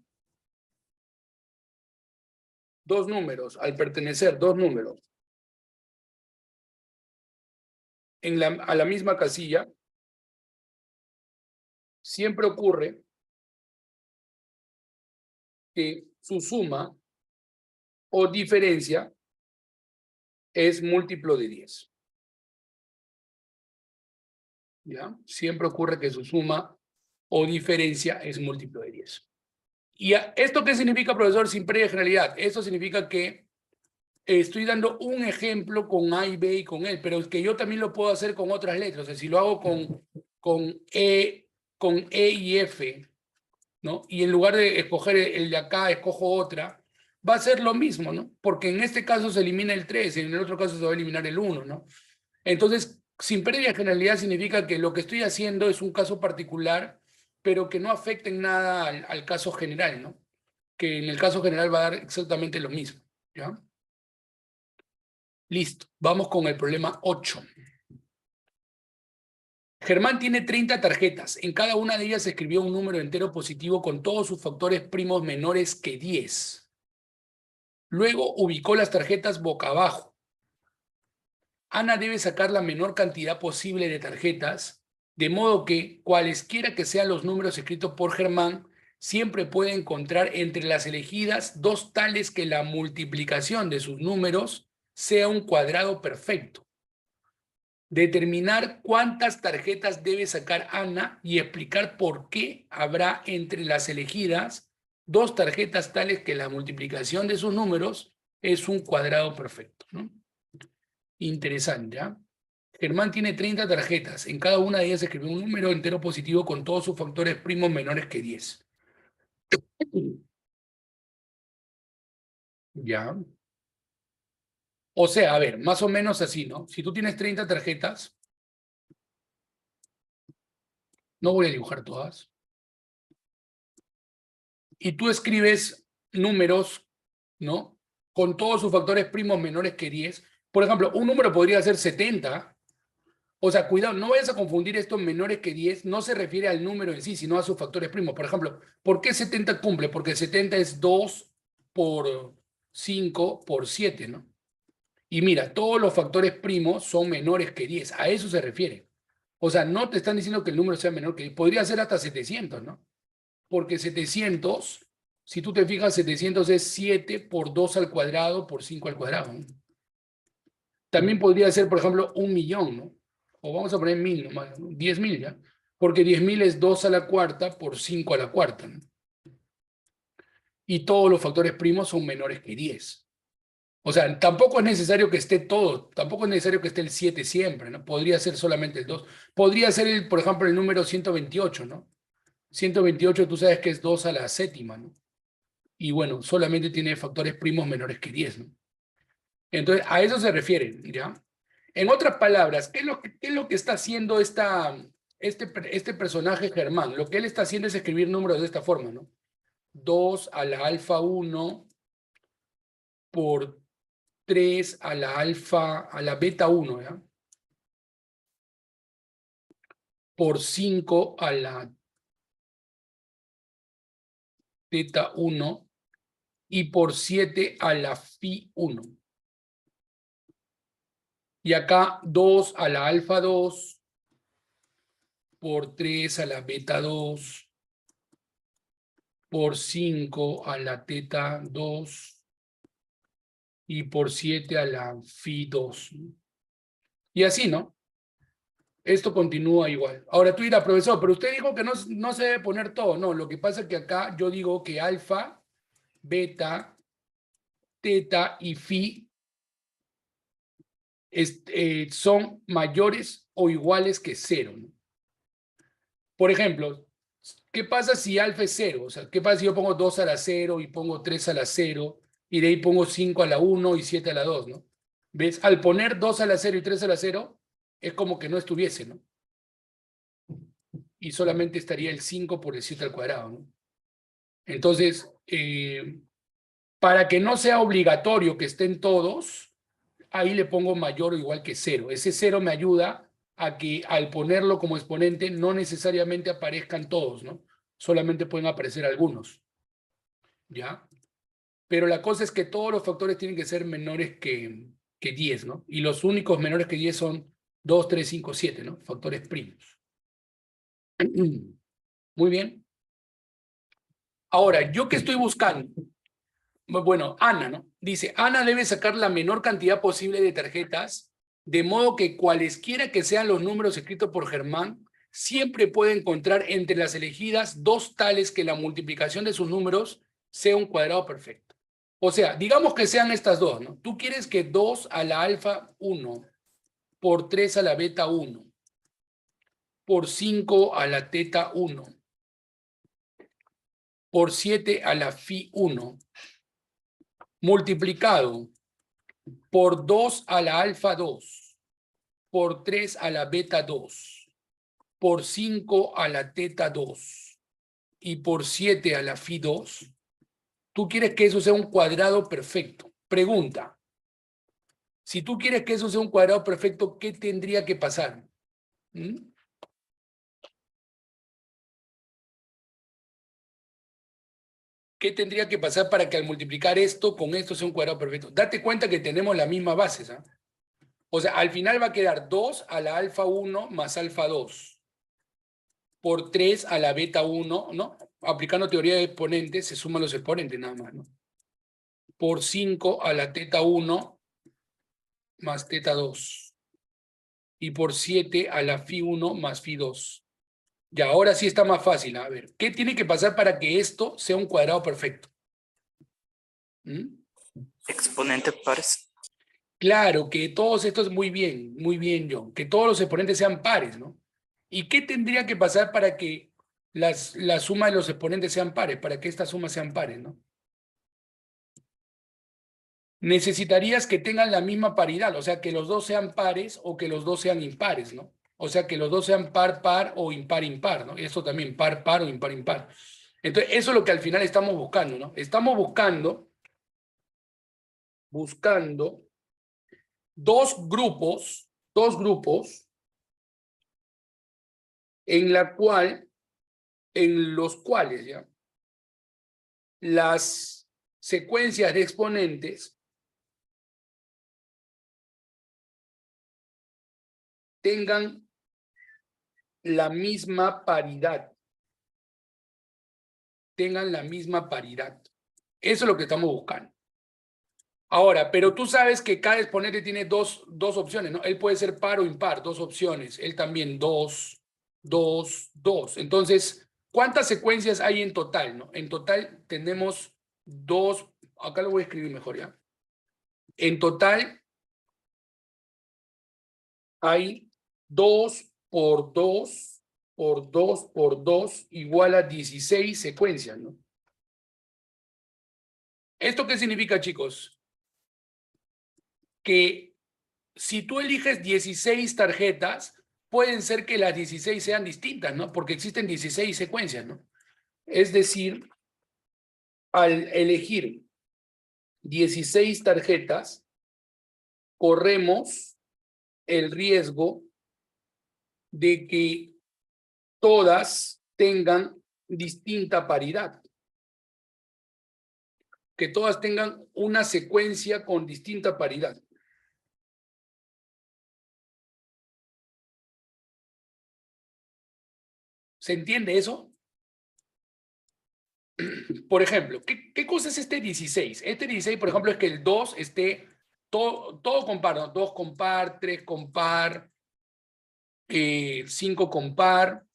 2 números, a la misma casilla, siempre ocurre que su suma o diferencia es múltiplo de 10. ¿Ya? Siempre ocurre que su suma o diferencia es múltiplo de 10. ¿Y esto qué significa, profesor, sin previa generalidad? Esto significa que estoy dando un ejemplo con A y B y con él, pero es que yo también lo puedo hacer con otras letras. O sea, si lo hago con E y F, ¿no? Y en lugar de escoger el de acá, escojo otra, va a ser lo mismo, ¿no? Porque en este caso se elimina el 3, en el otro caso se va a eliminar el 1, ¿no? Entonces, sin pérdida de generalidad significa que lo que estoy haciendo es un caso particular, pero que no afecte en nada al caso general, ¿no? Que en el caso general va a dar exactamente lo mismo, ¿ya? Listo, vamos con el problema 8. Germán tiene 30 tarjetas. En cada una de ellas escribió un número entero positivo con todos sus factores primos menores que 10. Luego ubicó las tarjetas boca abajo. Ana debe sacar la menor cantidad posible de tarjetas, de modo que, cualesquiera que sean los números escritos por Germán, siempre puede encontrar entre las elegidas 2 tales que la multiplicación de sus números sea un cuadrado perfecto. Determinar cuántas tarjetas debe sacar Ana y explicar por qué habrá entre las elegidas 2 tarjetas tales que la multiplicación de sus números es un cuadrado perfecto, ¿no? Interesante, ¿ya? Germán tiene 30 tarjetas. En cada una de ellas escribió un número entero positivo con todos sus factores primos menores que 10. ¿Ya? O sea, a ver, más o menos así, ¿no? Si tú tienes 30 tarjetas, no voy a dibujar todas. y tú escribes números, ¿no? Con todos sus factores primos menores que 10. Por ejemplo, un número podría ser 70. O sea, cuidado, no vayas a confundir estos menores que 10. No se refiere al número en sí, sino a sus factores primos. Por ejemplo, ¿por qué 70 cumple? Porque 70 es 2 por 5 por 7, ¿no? Y mira, todos los factores primos son menores que 10. A eso se refiere. O sea, no te están diciendo que el número sea menor que 10. Podría ser hasta 700, ¿no? Porque 700, si tú te fijas, 700 es 7 por 2 al cuadrado por 5 al cuadrado, ¿no? También podría ser, por ejemplo, 1.000.000, ¿no? O vamos a poner 1.000, ¿no? 10.000, ¿ya? Porque 10.000 es 2 a la cuarta por 5 a la cuarta, ¿no? Y todos los factores primos son menores que 10. O sea, tampoco es necesario que esté todo, tampoco es necesario que esté el 7 siempre, ¿no? Podría ser solamente el 2. Podría ser, por ejemplo, el número 128, ¿no? 128 tú sabes que es 2 a la séptima, ¿no? Y bueno, solamente tiene factores primos menores que 10, ¿no? Entonces, a eso se refiere, ¿ya? En otras palabras, ¿qué es lo que está haciendo este personaje Germán? Lo que él está haciendo es escribir números de esta forma, ¿no? 2 a la alfa 1 por 3 a la beta 1, ¿ya? Por 5 a la teta 1 y por 7 a la phi 1. Y acá 2 a la alfa 2 por 3 a la beta 2 por 5 a la teta 2 y por 7 a la phi 2. Y así, ¿no? Esto continúa igual. Ahora tú dirás, profesor, pero usted dijo que no se debe poner todo. No, lo que pasa es que acá yo digo que alfa, beta, teta y phi son mayores o iguales que 0, ¿no? Por ejemplo, ¿qué pasa si alfa es 0? O sea, ¿qué pasa si yo pongo 2 a la 0 y pongo 3 a la 0 y de ahí pongo 5 a la 1 y 7 a la 2, ¿no? ¿Ves? Al poner 2 a la 0 y 3 a la 0, es como que no estuviese, ¿no? Y solamente estaría el 5 por el 7 al cuadrado, ¿no? Entonces, para que no sea obligatorio que estén todos, ahí le pongo mayor o igual que 0. Ese 0 me ayuda a que al ponerlo como exponente no necesariamente aparezcan todos, ¿no? Solamente pueden aparecer algunos, ¿ya? Pero la cosa es que todos los factores tienen que ser menores que 10, ¿no? Y los únicos menores que 10 son 2, 3, 5, 7, ¿no? Factores primos. Muy bien. Ahora, ¿yo qué estoy buscando? Bueno, Ana, ¿no? Dice, Ana debe sacar la menor cantidad posible de tarjetas, de modo que cualesquiera que sean los números escritos por Germán, siempre puede encontrar entre las elegidas dos tales que la multiplicación de sus números sea un cuadrado perfecto. O sea, digamos que sean estas dos, ¿no? Tú quieres que 2 a la alfa 1 por 3 a la beta 1 por 5 a la teta 1 por 7 a la phi 1 multiplicado por 2 a la alfa 2 por 3 a la beta 2 por 5 a la teta 2 y por 7 a la phi 2, tú quieres que eso sea un cuadrado perfecto. Pregunta, si tú quieres que eso sea un cuadrado perfecto, ¿qué tendría que pasar? ¿Mm? ¿Qué tendría que pasar para que al multiplicar esto con esto sea un cuadrado perfecto? Date cuenta que tenemos las mismas bases, ¿ah? O sea, al final va a quedar 2 a la alfa 1 más alfa 2 por 3 a la beta 1, ¿no? Aplicando teoría de exponentes, se suman los exponentes nada más, ¿no? Por 5 a la teta 1 más teta 2 y por 7 a la phi 1 más phi 2. Y ahora sí está más fácil. A ver, ¿qué tiene que pasar para que esto sea un cuadrado perfecto? ¿Mm? Exponente pares. Claro, que todos estos, muy bien, John, que todos los exponentes sean pares, ¿no? ¿Y qué tendría que pasar para que la suma de los exponentes sean pares, para que estas sumas sean pares, ¿no? Necesitarías que tengan la misma paridad, o sea, que los dos sean pares o que los dos sean impares, ¿no? O sea, que los dos sean par, par o impar, impar, ¿no? Esto también, par, par o impar, impar. Entonces, eso es lo que al final estamos buscando, ¿no? Estamos buscando dos grupos en los cuales, ¿ya?, las secuencias de exponentes tengan la misma paridad. Eso es lo que estamos buscando. Ahora, pero tú sabes que cada exponente tiene dos opciones, ¿no? Él puede ser par o impar, dos opciones. Él también, 2, 2, 2. Entonces, ¿cuántas secuencias hay en total, no? En total tenemos dos, acá lo voy a escribir mejor, ¿ya? En total hay 2 por 2 por 2 por 2 igual a 16 secuencias, ¿no? ¿Esto qué significa, chicos? Que si tú eliges 16 tarjetas, pueden ser que las 16 sean distintas, ¿no? Porque existen 16 secuencias, ¿no? Es decir, al elegir 16 tarjetas, corremos el riesgo de que todas tengan distinta paridad. Que todas tengan una secuencia con distinta paridad. ¿Se entiende eso? Por ejemplo, ¿qué cosa es este 16? Este 16, por ejemplo, es que el 2 esté todo con par, ¿no? 2 con par, 3 con par, 5 con par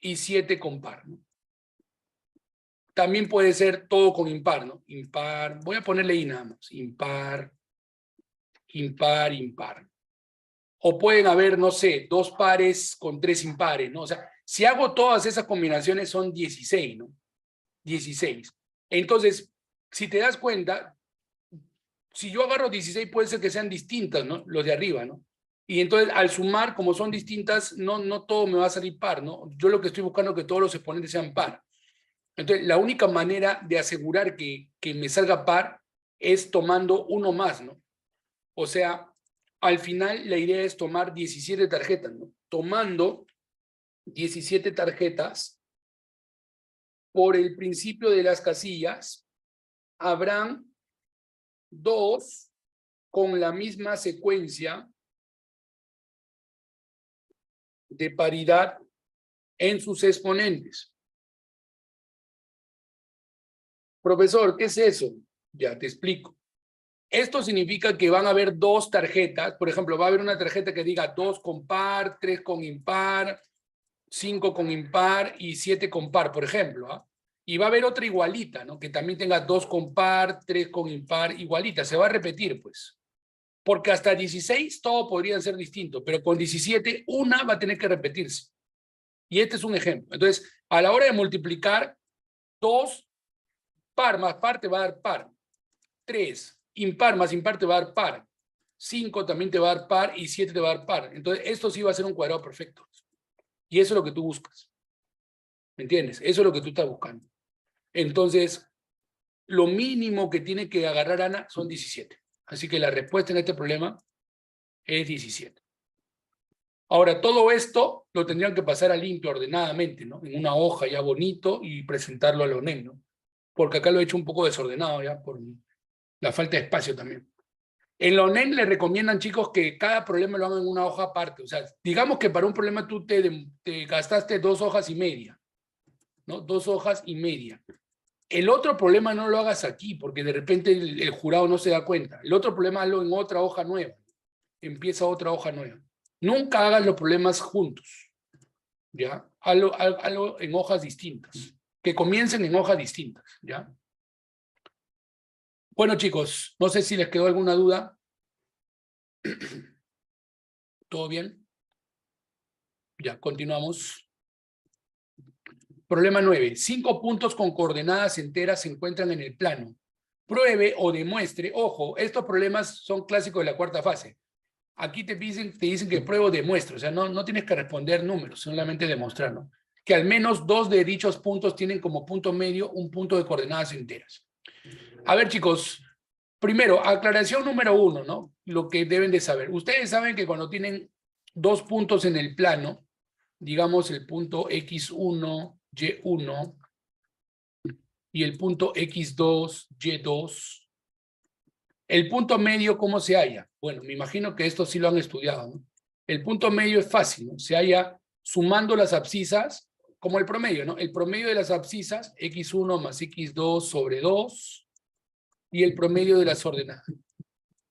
y 7 con par, ¿no? También puede ser todo con impar, ¿no? Impar, voy a ponerle ahí nada más. Impar, impar, impar. O pueden haber, no sé, 2 pares con 3 impares, ¿no? O sea, si hago todas esas combinaciones son 16, ¿no? 16. Entonces, si te das cuenta, si yo agarro 16 puede ser que sean distintas, ¿no? Los de arriba, ¿no? Y entonces al sumar, como son distintas, no todo me va a salir par, ¿no? Yo lo que estoy buscando es que todos los exponentes sean par. Entonces, la única manera de asegurar que me salga par es tomando uno más, ¿no? O sea, al final la idea es tomar 17 tarjetas, ¿no? Tomando 17 tarjetas, por el principio de las casillas, habrán 2 con la misma secuencia de paridad en sus exponentes. Profesor, ¿qué es eso? Ya te explico. Esto significa que van a haber 2 tarjetas. Por ejemplo, va a haber una tarjeta que diga 2 con par, 3 con impar, 5 con impar y 7 con par, por ejemplo, ¿ah? Y va a haber otra igualita, ¿no? Que también tenga 2 con par, 3 con impar, igualita. Se va a repetir, pues. Porque hasta 16 todo podría ser distinto, pero con 17 una va a tener que repetirse. Y este es un ejemplo. Entonces, a la hora de multiplicar, 2 par más par te va a dar par. 3 impar más impar te va a dar par. 5 también te va a dar par y 7 te va a dar par. Entonces, esto sí va a ser un cuadrado perfecto. Y eso es lo que tú buscas. ¿Me entiendes? Eso es lo que tú estás buscando. Entonces, lo mínimo que tiene que agarrar Ana son 17. Así que la respuesta en este problema es 17. Ahora, todo esto lo tendrían que pasar a limpio, ordenadamente, ¿no? En una hoja ya bonito y presentarlo a la ONEM, ¿no? Porque acá lo he hecho un poco desordenado ya por la falta de espacio también. En la ONEM le recomiendan, chicos, que cada problema lo hagan en una hoja aparte. O sea, digamos que para un problema tú te gastaste 2 hojas y media, ¿no? 2 hojas y media. El otro problema no lo hagas aquí, porque de repente el jurado no se da cuenta. El otro problema hazlo en otra hoja nueva. Empieza otra hoja nueva. Nunca hagas los problemas juntos, ¿ya? Hazlo en hojas distintas. Que comiencen en hojas distintas, ¿ya? Bueno, chicos, no sé si les quedó alguna duda. ¿Todo bien? Ya, continuamos. Problema 9. 5 puntos con coordenadas enteras se encuentran en el plano. Pruebe o demuestre. Ojo, estos problemas son clásicos de la cuarta fase. Aquí te dicen que pruebe o demuestre. O sea, no tienes que responder números, solamente demostrar, ¿no? que al menos 2 de dichos puntos tienen como punto medio un punto de coordenadas enteras. A ver, chicos, primero, aclaración número 1, ¿no? Lo que deben de saber. Ustedes saben que cuando tienen 2 puntos en el plano, digamos el punto X1, Y1, y el punto X2, Y2, el punto medio, ¿cómo se halla? Bueno, me imagino que esto sí lo han estudiado, ¿no? El punto medio es fácil, ¿no? Se halla sumando las abscisas, como el promedio, ¿no? El promedio de las abscisas, X1 más X2 sobre 2, y el promedio de las ordenadas,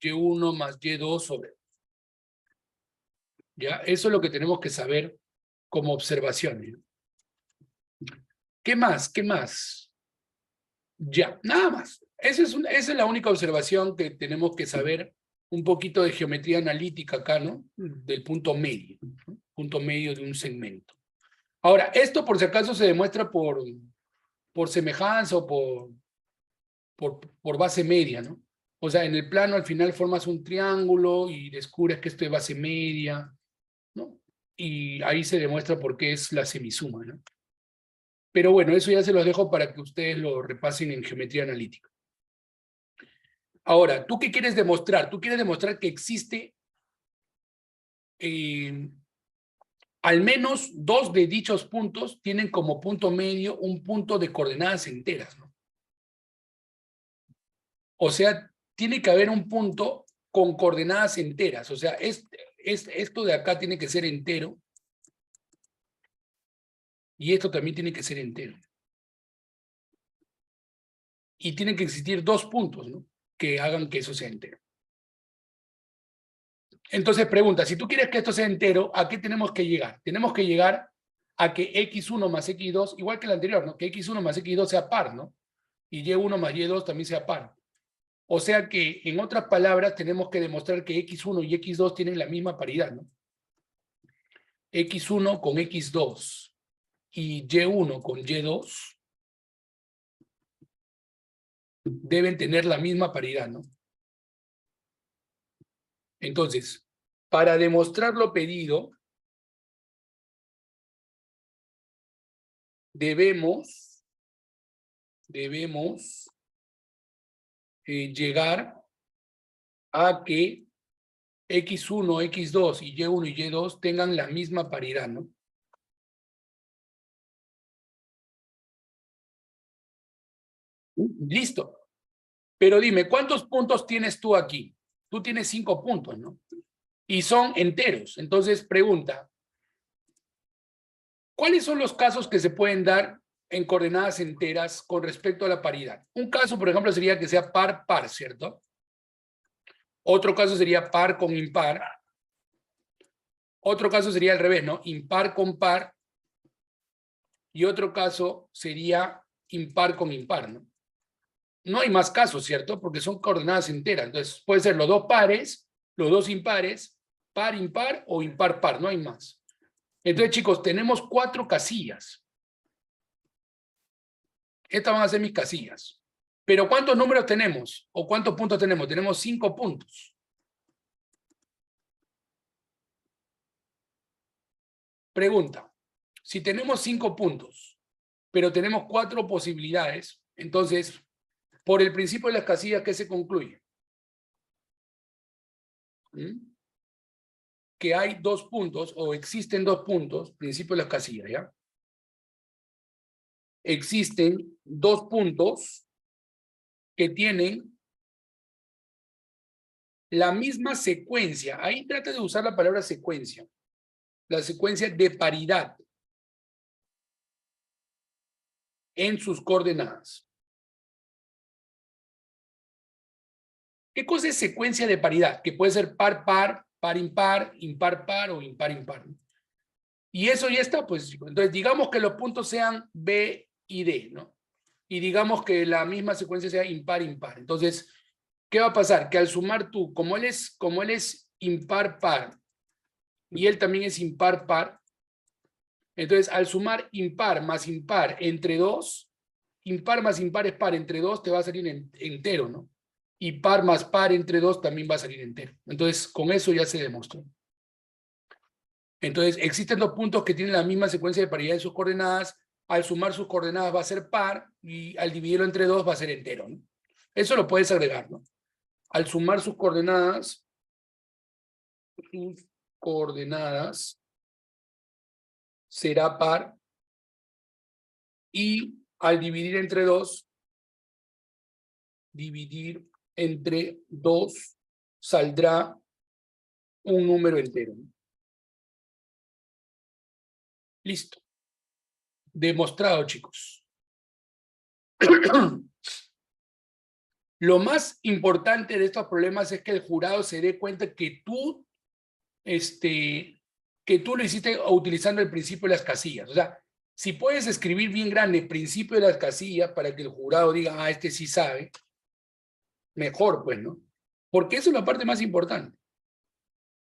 Y1 más Y2 sobre 2. ¿Ya? Eso es lo que tenemos que saber como observación, ¿no? ¿Qué más? ¿Qué más? Ya, nada más. Esa es la única observación que tenemos que saber, un poquito de geometría analítica acá, ¿no? Del punto medio, ¿no? Punto medio de un segmento. Ahora, esto por si acaso se demuestra por semejanza o por base media, ¿no? O sea, en el plano al final formas un triángulo y descubres que esto es base media, ¿no? Y ahí se demuestra por qué es la semisuma, ¿no? Pero bueno, eso ya se los dejo para que ustedes lo repasen en geometría analítica. Ahora, ¿tú qué quieres demostrar? Tú quieres demostrar que existe al menos 2 de dichos puntos tienen como punto medio un punto de coordenadas enteras, ¿no? O sea, tiene que haber un punto con coordenadas enteras. O sea, esto de acá tiene que ser entero. Y esto también tiene que ser entero. Y tienen que existir 2 puntos, ¿no? Que hagan que eso sea entero. Entonces pregunta, si tú quieres que esto sea entero, ¿a qué tenemos que llegar? Tenemos que llegar a que X1 más X2, igual que el anterior, ¿no? Que X1 más X2 sea par, ¿no? Y Y1 más Y2 también sea par. O sea que, en otras palabras, tenemos que demostrar que X1 y X2 tienen la misma paridad, ¿no? X1 con X2 y Y1 con Y2 deben tener la misma paridad, ¿no? Entonces, para demostrar lo pedido, debemos llegar a que X1, X2 y Y1 y Y2 tengan la misma paridad, ¿no? Listo. Pero dime, ¿cuántos puntos tienes tú aquí? Tú tienes 5 puntos, ¿no? Y son enteros. Entonces, pregunta, ¿cuáles son los casos que se pueden dar en coordenadas enteras con respecto a la paridad? Un caso, por ejemplo, sería que sea par-par, ¿cierto? Otro caso sería par con impar. Otro caso sería al revés, ¿no? Impar con par. Y otro caso sería impar con impar, ¿no? No hay más casos, ¿cierto? Porque son coordenadas enteras. Entonces, puede ser los 2 pares, los 2 impares, par, impar o impar, par. No hay más. Entonces, chicos, tenemos 4 casillas. Estas van a ser mis casillas. Pero ¿cuántos números tenemos? ¿O cuántos puntos tenemos? Tenemos 5 puntos. Pregunta. Si tenemos 5 puntos, pero tenemos 4 posibilidades, entonces, por el principio de las casillas, ¿qué se concluye? Que hay 2 puntos, o existen 2 puntos, principio de las casillas, ¿ya? Existen 2 puntos que tienen la misma secuencia. Ahí trata de usar la palabra secuencia. La secuencia de paridad en sus coordenadas. ¿Qué cosa es secuencia de paridad? Que puede ser par-par, par-impar, impar-par o impar-impar. Y eso ya está, pues. Entonces, digamos que los puntos sean B y D, ¿no? Y digamos que la misma secuencia sea impar-impar. Entonces, ¿qué va a pasar? Que al sumar tú, como él es impar-par y él también es impar-par, entonces al sumar impar más impar entre 2, impar más impar es par entre 2, te va a salir entero, ¿no? Y par más par entre 2 también va a salir entero. Entonces, con eso ya se demostró. Entonces, existen dos puntos que tienen la misma secuencia de paridad en sus coordenadas. Al sumar sus coordenadas va a ser par y al dividirlo entre 2 va a ser entero, ¿no? Eso lo puedes agregar, ¿no? Al sumar sus coordenadas será par y al dividir entre 2 saldrá un número entero, ¿no? Listo. Demostrado, chicos. Lo más importante de estos problemas es que el jurado se dé cuenta que tú lo hiciste utilizando el principio de las casillas. O sea, si puedes escribir bien grande el principio de las casillas para que el jurado diga, ah, este sí sabe, mejor, pues, ¿no? Porque eso es la parte más importante.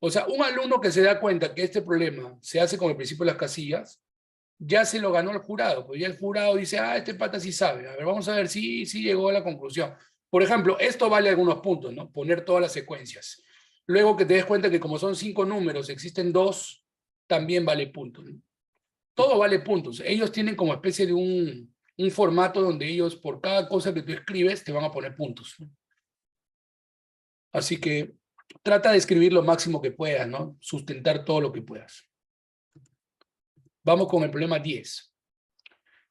O sea, un alumno que se da cuenta que este problema se hace con el principio de las casillas, ya se lo ganó el jurado, pues ya el jurado dice, ah, este pata sí sabe, a ver, vamos a ver si llegó a la conclusión. Por ejemplo, esto vale algunos puntos, ¿no? Poner todas las secuencias. Luego que te des cuenta que como son 5 números, existen 2, también vale puntos, ¿no? Todo vale puntos. Ellos tienen como especie de un formato donde ellos, por cada cosa que tú escribes, te van a poner puntos, ¿no? Así que trata de escribir lo máximo que puedas, ¿no? Sustentar todo lo que puedas. Vamos con el problema 10.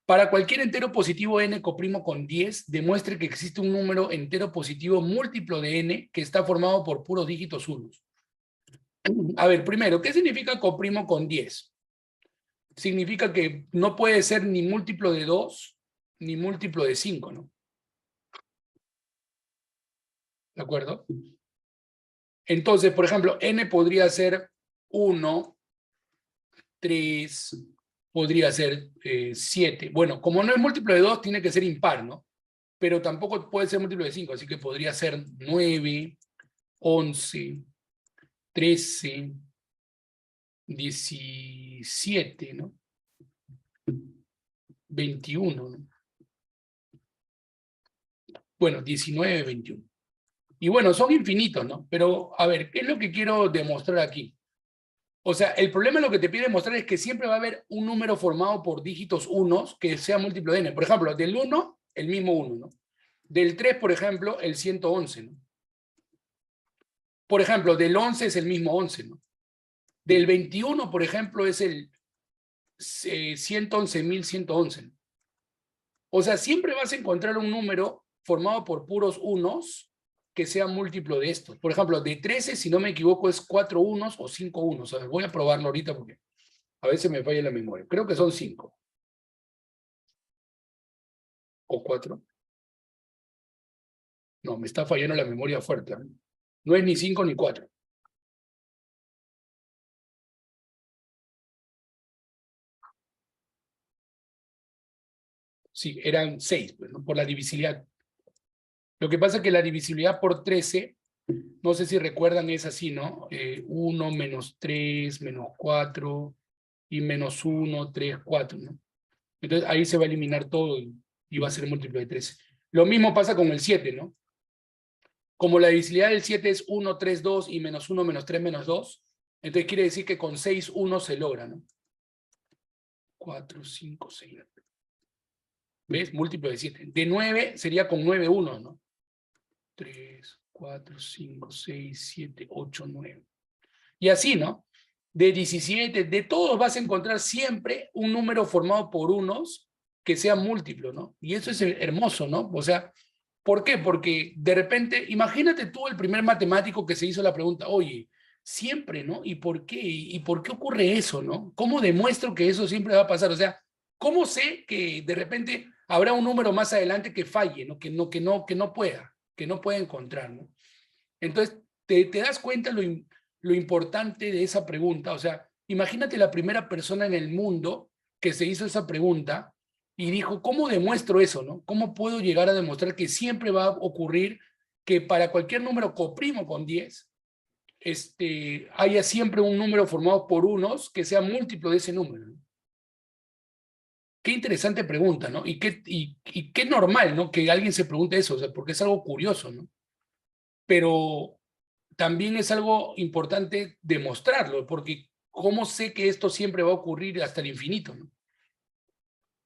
Para cualquier entero positivo n coprimo con 10, demuestre que existe un número entero positivo múltiplo de n que está formado por puros dígitos unos. A ver, primero, ¿qué significa coprimo con 10? Significa que no puede ser ni múltiplo de 2 ni múltiplo de 5, ¿no? ¿De acuerdo? Entonces, por ejemplo, n podría ser 1, 3, podría ser 7. Bueno, como no es múltiplo de 2, tiene que ser impar, ¿no? Pero tampoco puede ser múltiplo de 5, así que podría ser 9, 11, 13, 17, ¿no? 21, ¿no? Bueno, 19, 21. Y bueno, son infinitos, ¿no? Pero, a ver, ¿qué es lo que quiero demostrar aquí? O sea, el problema lo que te pide demostrar es que siempre va a haber un número formado por dígitos unos que sea múltiplo de n. Por ejemplo, del 1, el mismo 1, ¿no? Del 3, por ejemplo, el 111, ¿no? Por ejemplo, del 11 es el mismo 11, ¿no? Del 21, por ejemplo, es el 111.111, ¿no? O sea, siempre vas a encontrar un número formado por puros unos que sea múltiplo de estos. Por ejemplo, de 13, si no me equivoco, es 4 unos o 5 unos. A ver, voy a probarlo ahorita porque a veces me falla la memoria. Creo que son 5. ¿O 4? No, me está fallando la memoria fuerte, ¿eh? No es ni 5 ni 4. Sí, eran 6, pues, ¿no? Por la divisibilidad. Lo que pasa es que la divisibilidad por 13, no sé si recuerdan, es así, ¿no? 1 menos 3 menos 4 y menos 1, 3, 4, ¿no? Entonces ahí se va a eliminar todo y va a ser múltiplo de 13. Lo mismo pasa con el 7, ¿no? Como la divisibilidad del 7 es 1, 3, 2 y menos 1, menos 3, menos 2, entonces quiere decir que con 6, 1 se logra, ¿no? 4, 5, 6. ¿Ves? Múltiplo de 7. De 9 sería con 9, 1, ¿no? 3, 4, 5, 6, 7, 8, 9. Y así, ¿no? De 17, de todos vas a encontrar siempre un número formado por unos que sea múltiplo, ¿no? Y eso es hermoso, ¿no? O sea, ¿por qué? Porque de repente, imagínate tú el primer matemático que se hizo la pregunta, oye, siempre, ¿no? ¿Y por qué? ¿Y por qué ocurre eso, no? ¿Cómo demuestro que eso siempre va a pasar? O sea, ¿cómo sé que de repente habrá un número más adelante que falle, ¿no? Que no pueda encontrar, ¿no? Entonces, te das cuenta lo importante de esa pregunta. O sea, imagínate la primera persona en el mundo que se hizo esa pregunta y dijo, ¿cómo demuestro eso, no? ¿Cómo puedo llegar a demostrar que siempre va a ocurrir que para cualquier número coprimo con 10, haya siempre un número formado por unos que sea múltiplo de ese número, ¿no? Qué interesante pregunta, ¿no? Y qué normal, ¿no? Que alguien se pregunte eso, o sea, porque es algo curioso, ¿no? Pero también es algo importante demostrarlo, porque ¿cómo sé que esto siempre va a ocurrir hasta el infinito, ¿no?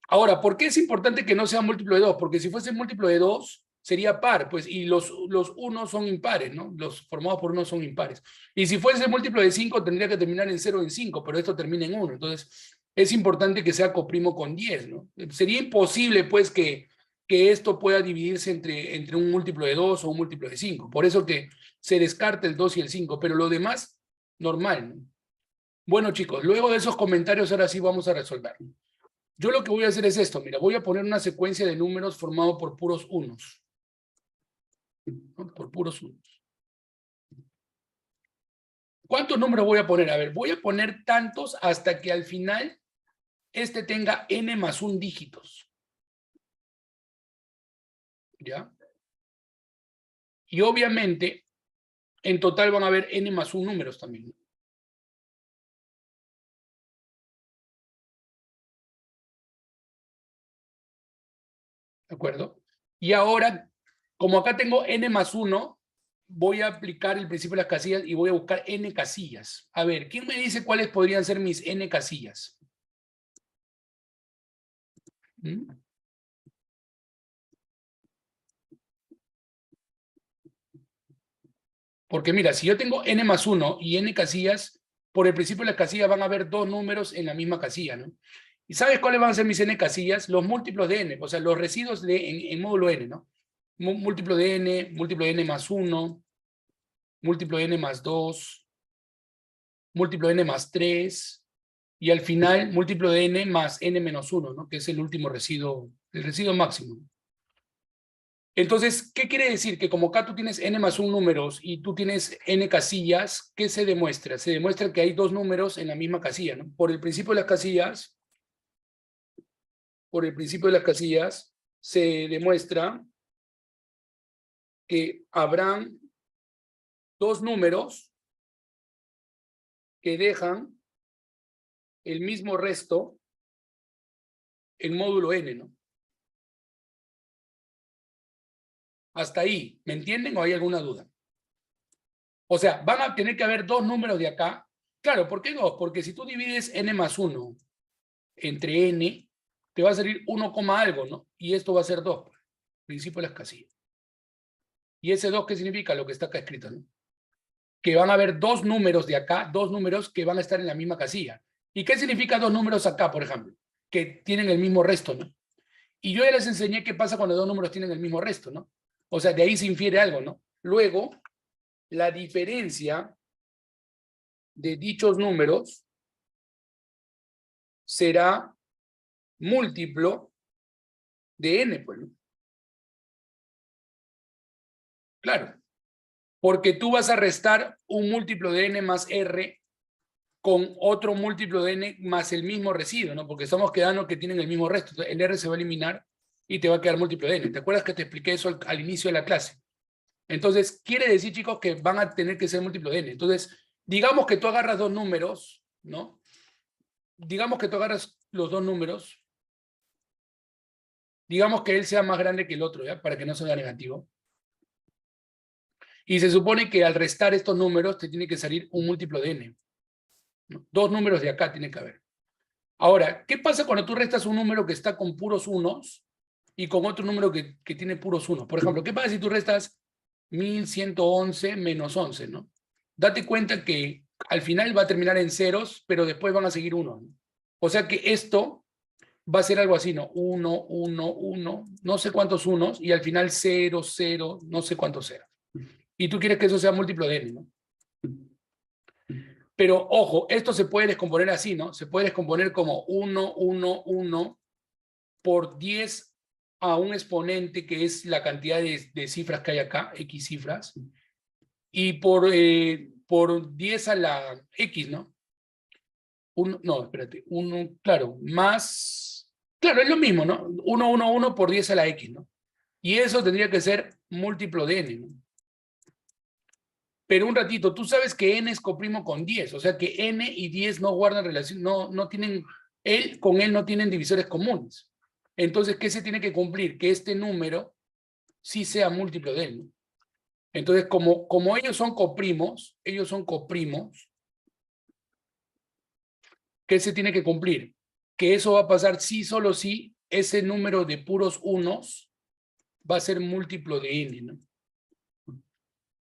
Ahora, ¿por qué es importante que no sea múltiplo de 2? Porque si fuese múltiplo de 2, sería par, pues, y los unos son impares, ¿no? Los formados por unos son impares. Y si fuese múltiplo de 5, tendría que terminar en 0 o en 5, pero esto termina en 1. Entonces, es importante que sea coprimo con 10, ¿no? Sería imposible, pues, que esto pueda dividirse entre un múltiplo de 2 o un múltiplo de 5. Por eso que se descarta el 2 y el 5, pero lo demás, normal, ¿no? Bueno, chicos, luego de esos comentarios, ahora sí vamos a resolver. Yo lo que voy a hacer es esto, mira, voy a poner una secuencia de números formado por puros unos. ¿No? Por puros unos. ¿Cuántos números voy a poner? A ver, voy a poner tantos hasta que al final este tenga n más 1 dígitos. ¿Ya? Y obviamente, en total van a haber n más 1 números también, ¿no? ¿De acuerdo? Y ahora, como acá tengo n más 1, voy a aplicar el principio de las casillas y voy a buscar n casillas. A ver, ¿quién me dice cuáles podrían ser mis n casillas? ¿Mm? Porque mira, si yo tengo n más 1 y n casillas, por el principio de las casillas van a haber dos números en la misma casilla, ¿no? ¿Y sabes cuáles van a ser mis n casillas? Los múltiplos de n, o sea, los residuos en módulo n, ¿no? Múltiplo de n más 1, múltiplo de n más 2, múltiplo de n más 3, y al final múltiplo de n más n menos 1, ¿no? Que es el último residuo, el residuo máximo. Entonces, ¿qué quiere decir? Que como acá tú tienes n más 1 números y tú tienes n casillas, ¿qué se demuestra? Se demuestra que hay dos números en la misma casilla, ¿no? Por el principio de las casillas, se demuestra que habrán dos números que dejan el mismo resto en módulo n, ¿no? Hasta ahí, ¿me entienden o hay alguna duda? O sea, van a tener que haber dos números de acá. Claro, ¿por qué dos? Porque si tú divides n más 1 entre n, te va a salir 1, algo, ¿no? Y esto va a ser 2, principio de las casillas. ¿Y ese 2 qué significa? Lo que está acá escrito, ¿no? Que van a haber dos números de acá, dos números que van a estar en la misma casilla. ¿Y qué significa dos números acá, por ejemplo? Que tienen el mismo resto, ¿no? Y yo ya les enseñé qué pasa cuando dos números tienen el mismo resto, ¿no? O sea, de ahí se infiere algo, ¿no? Luego, la diferencia de dichos números será múltiplo de n, pues, ¿no? Claro, porque tú vas a restar un múltiplo de n más r con otro múltiplo de n más el mismo residuo, ¿no? Porque estamos quedando que tienen el mismo resto. Entonces, el r se va a eliminar y te va a quedar múltiplo de n. ¿Te acuerdas que te expliqué eso al inicio de la clase? Entonces, quiere decir, chicos, que van a tener que ser múltiplo de n. Entonces, digamos que tú agarras dos números, ¿no? Digamos que tú agarras los dos números. Digamos que él sea más grande que el otro, ¿ya? Para que no sea negativo. Y se supone que al restar estos números te tiene que salir un múltiplo de n, ¿no? Dos números de acá tiene que haber. Ahora, ¿qué pasa cuando tú restas un número que está con puros unos y con otro número que tiene puros unos? Por ejemplo, ¿qué pasa si tú restas 1111 menos 11, ¿no? Date cuenta que al final va a terminar en ceros, pero después van a seguir unos, ¿no? O sea que esto va a ser algo así, ¿no? 1, 1, 1, no sé cuántos unos, y al final 0, 0, no sé cuántos ceros. Y tú quieres que eso sea múltiplo de n, ¿no? Pero, ojo, esto se puede descomponer así, ¿no? Se puede descomponer como 1, 1, 1 por 10 a un exponente que es la cantidad de cifras que hay acá, x cifras, y por 10 a la x, ¿no? No, espérate, 1, claro, más, claro, es lo mismo, ¿no? 1, 1, 1 por 10 a la x, ¿no? Y eso tendría que ser múltiplo de n, ¿no? Pero un ratito, tú sabes que n es coprimo con 10, o sea que n y 10 no guardan relación, no tienen, con él no tienen divisores comunes. Entonces, ¿qué se tiene que cumplir? Que este número sí sea múltiplo de él, ¿no? Entonces, como ellos son coprimos, ¿Qué se tiene que cumplir? Que eso va a pasar sí, solo sí, ese número de puros unos va a ser múltiplo de n, ¿no?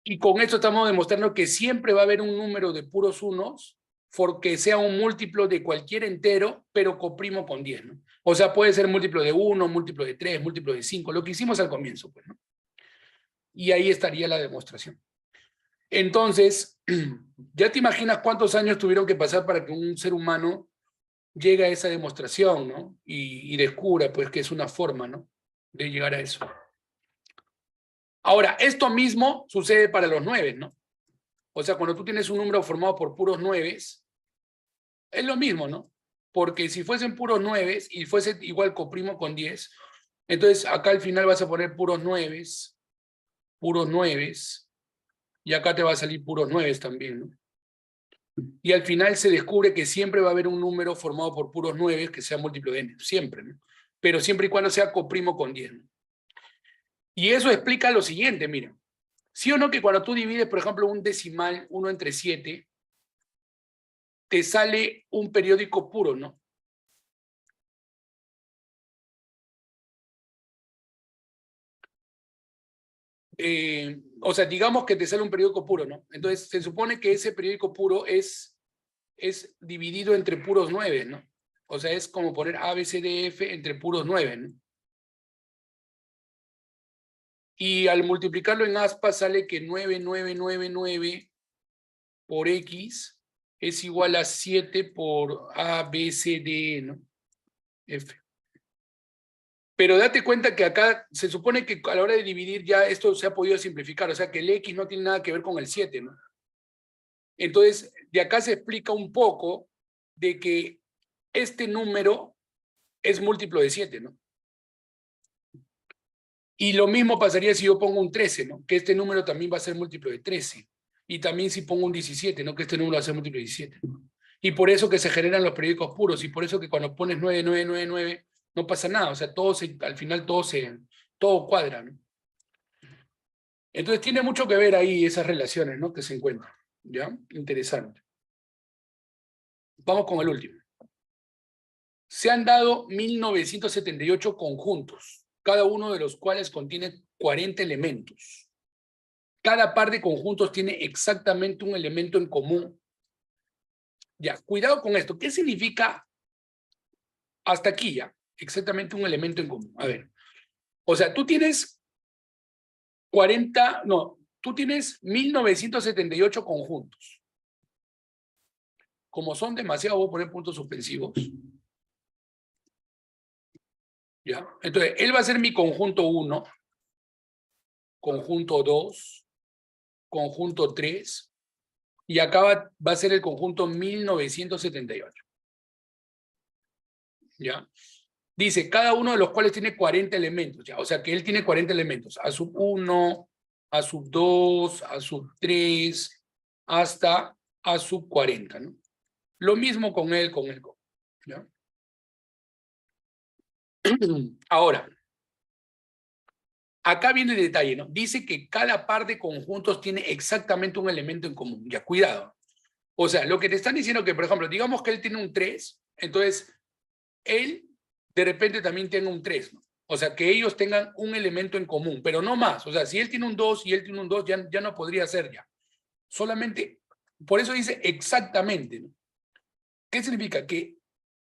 Y con esto estamos demostrando que siempre va a haber un número de puros unos, porque sea un múltiplo de cualquier entero, pero coprimo con 10, ¿no? O sea, puede ser múltiplo de 1, múltiplo de 3, múltiplo de 5, lo que hicimos al comienzo, pues, ¿no? Y ahí estaría la demostración. Entonces, ya te imaginas cuántos años tuvieron que pasar para que un ser humano llegue a esa demostración, ¿no? Y descubra, pues, que es una forma, ¿no?, de llegar a eso. Ahora, esto mismo sucede para los 9, ¿no? O sea, cuando tú tienes un número formado por puros 9, es lo mismo, ¿no? Porque si fuesen puros 9 y fuese igual coprimo con 10, entonces acá al final vas a poner puros 9, y acá te va a salir puros 9 también, ¿no? Y al final se descubre que siempre va a haber un número formado por puros 9 que sea múltiplo de n, siempre, ¿no? Pero siempre y cuando sea coprimo con 10, ¿no? Y eso explica lo siguiente, mira. ¿Sí o no que cuando tú divides, por ejemplo, un decimal 1 entre 7, te sale un periódico puro, ¿no? O sea, digamos que te sale un periódico puro, ¿no? Entonces, se supone que ese periódico puro es dividido entre puros 9, ¿no? O sea, es como poner A, B, C, D, F entre puros 9, ¿no? Y al multiplicarlo en aspas sale que 9999 por X es igual a 7 por A, B, C, D, ¿no? F. Pero date cuenta que acá se supone que a la hora de dividir ya esto se ha podido simplificar, o sea que el X no tiene nada que ver con el 7, ¿no? Entonces, de acá se explica un poco de que este número es múltiplo de 7, ¿no? Y lo mismo pasaría si yo pongo un 13, ¿no? Que este número también va a ser múltiplo de 13. Y también si pongo un 17, ¿no? Que este número va a ser múltiplo de 17. Y por eso que se generan los periódicos puros, y por eso que cuando pones 9999 no pasa nada, o sea, al final todo cuadra, ¿no? Entonces tiene mucho que ver ahí esas relaciones, ¿no?, que se encuentran, ¿ya? Interesante. Vamos con el último. Se han dado 1978 conjuntos, cada uno de los cuales contiene 40 elementos. Cada par de conjuntos tiene exactamente un elemento en común. Ya, cuidado con esto. ¿Qué significa hasta aquí ya? Exactamente un elemento en común. A ver. O sea, tú tienes 1978 conjuntos. Como son demasiados, voy a poner puntos suspensivos. ¿Ya? Entonces, él va a ser mi conjunto 1, conjunto 2, conjunto 3, y acá va a ser el conjunto 1978. ¿Ya? Dice, cada uno de los cuales tiene 40 elementos, ¿ya? O sea que él tiene 40 elementos, a sub 1, a sub 2, a sub 3, hasta a sub 40, ¿no? Lo mismo con él, ¿ya? Ahora, acá viene el detalle, ¿no? Dice que cada par de conjuntos tiene exactamente un elemento en común, ya, cuidado. O sea, lo que te están diciendo que, por ejemplo, digamos que él tiene un 3, entonces él de repente también tenga un 3, ¿no? O sea, que ellos tengan un elemento en común, pero no más. O sea, si él tiene un 2 y él tiene un 2, ya no podría ser ya. Solamente, por eso dice exactamente, ¿no? ¿Qué significa? Que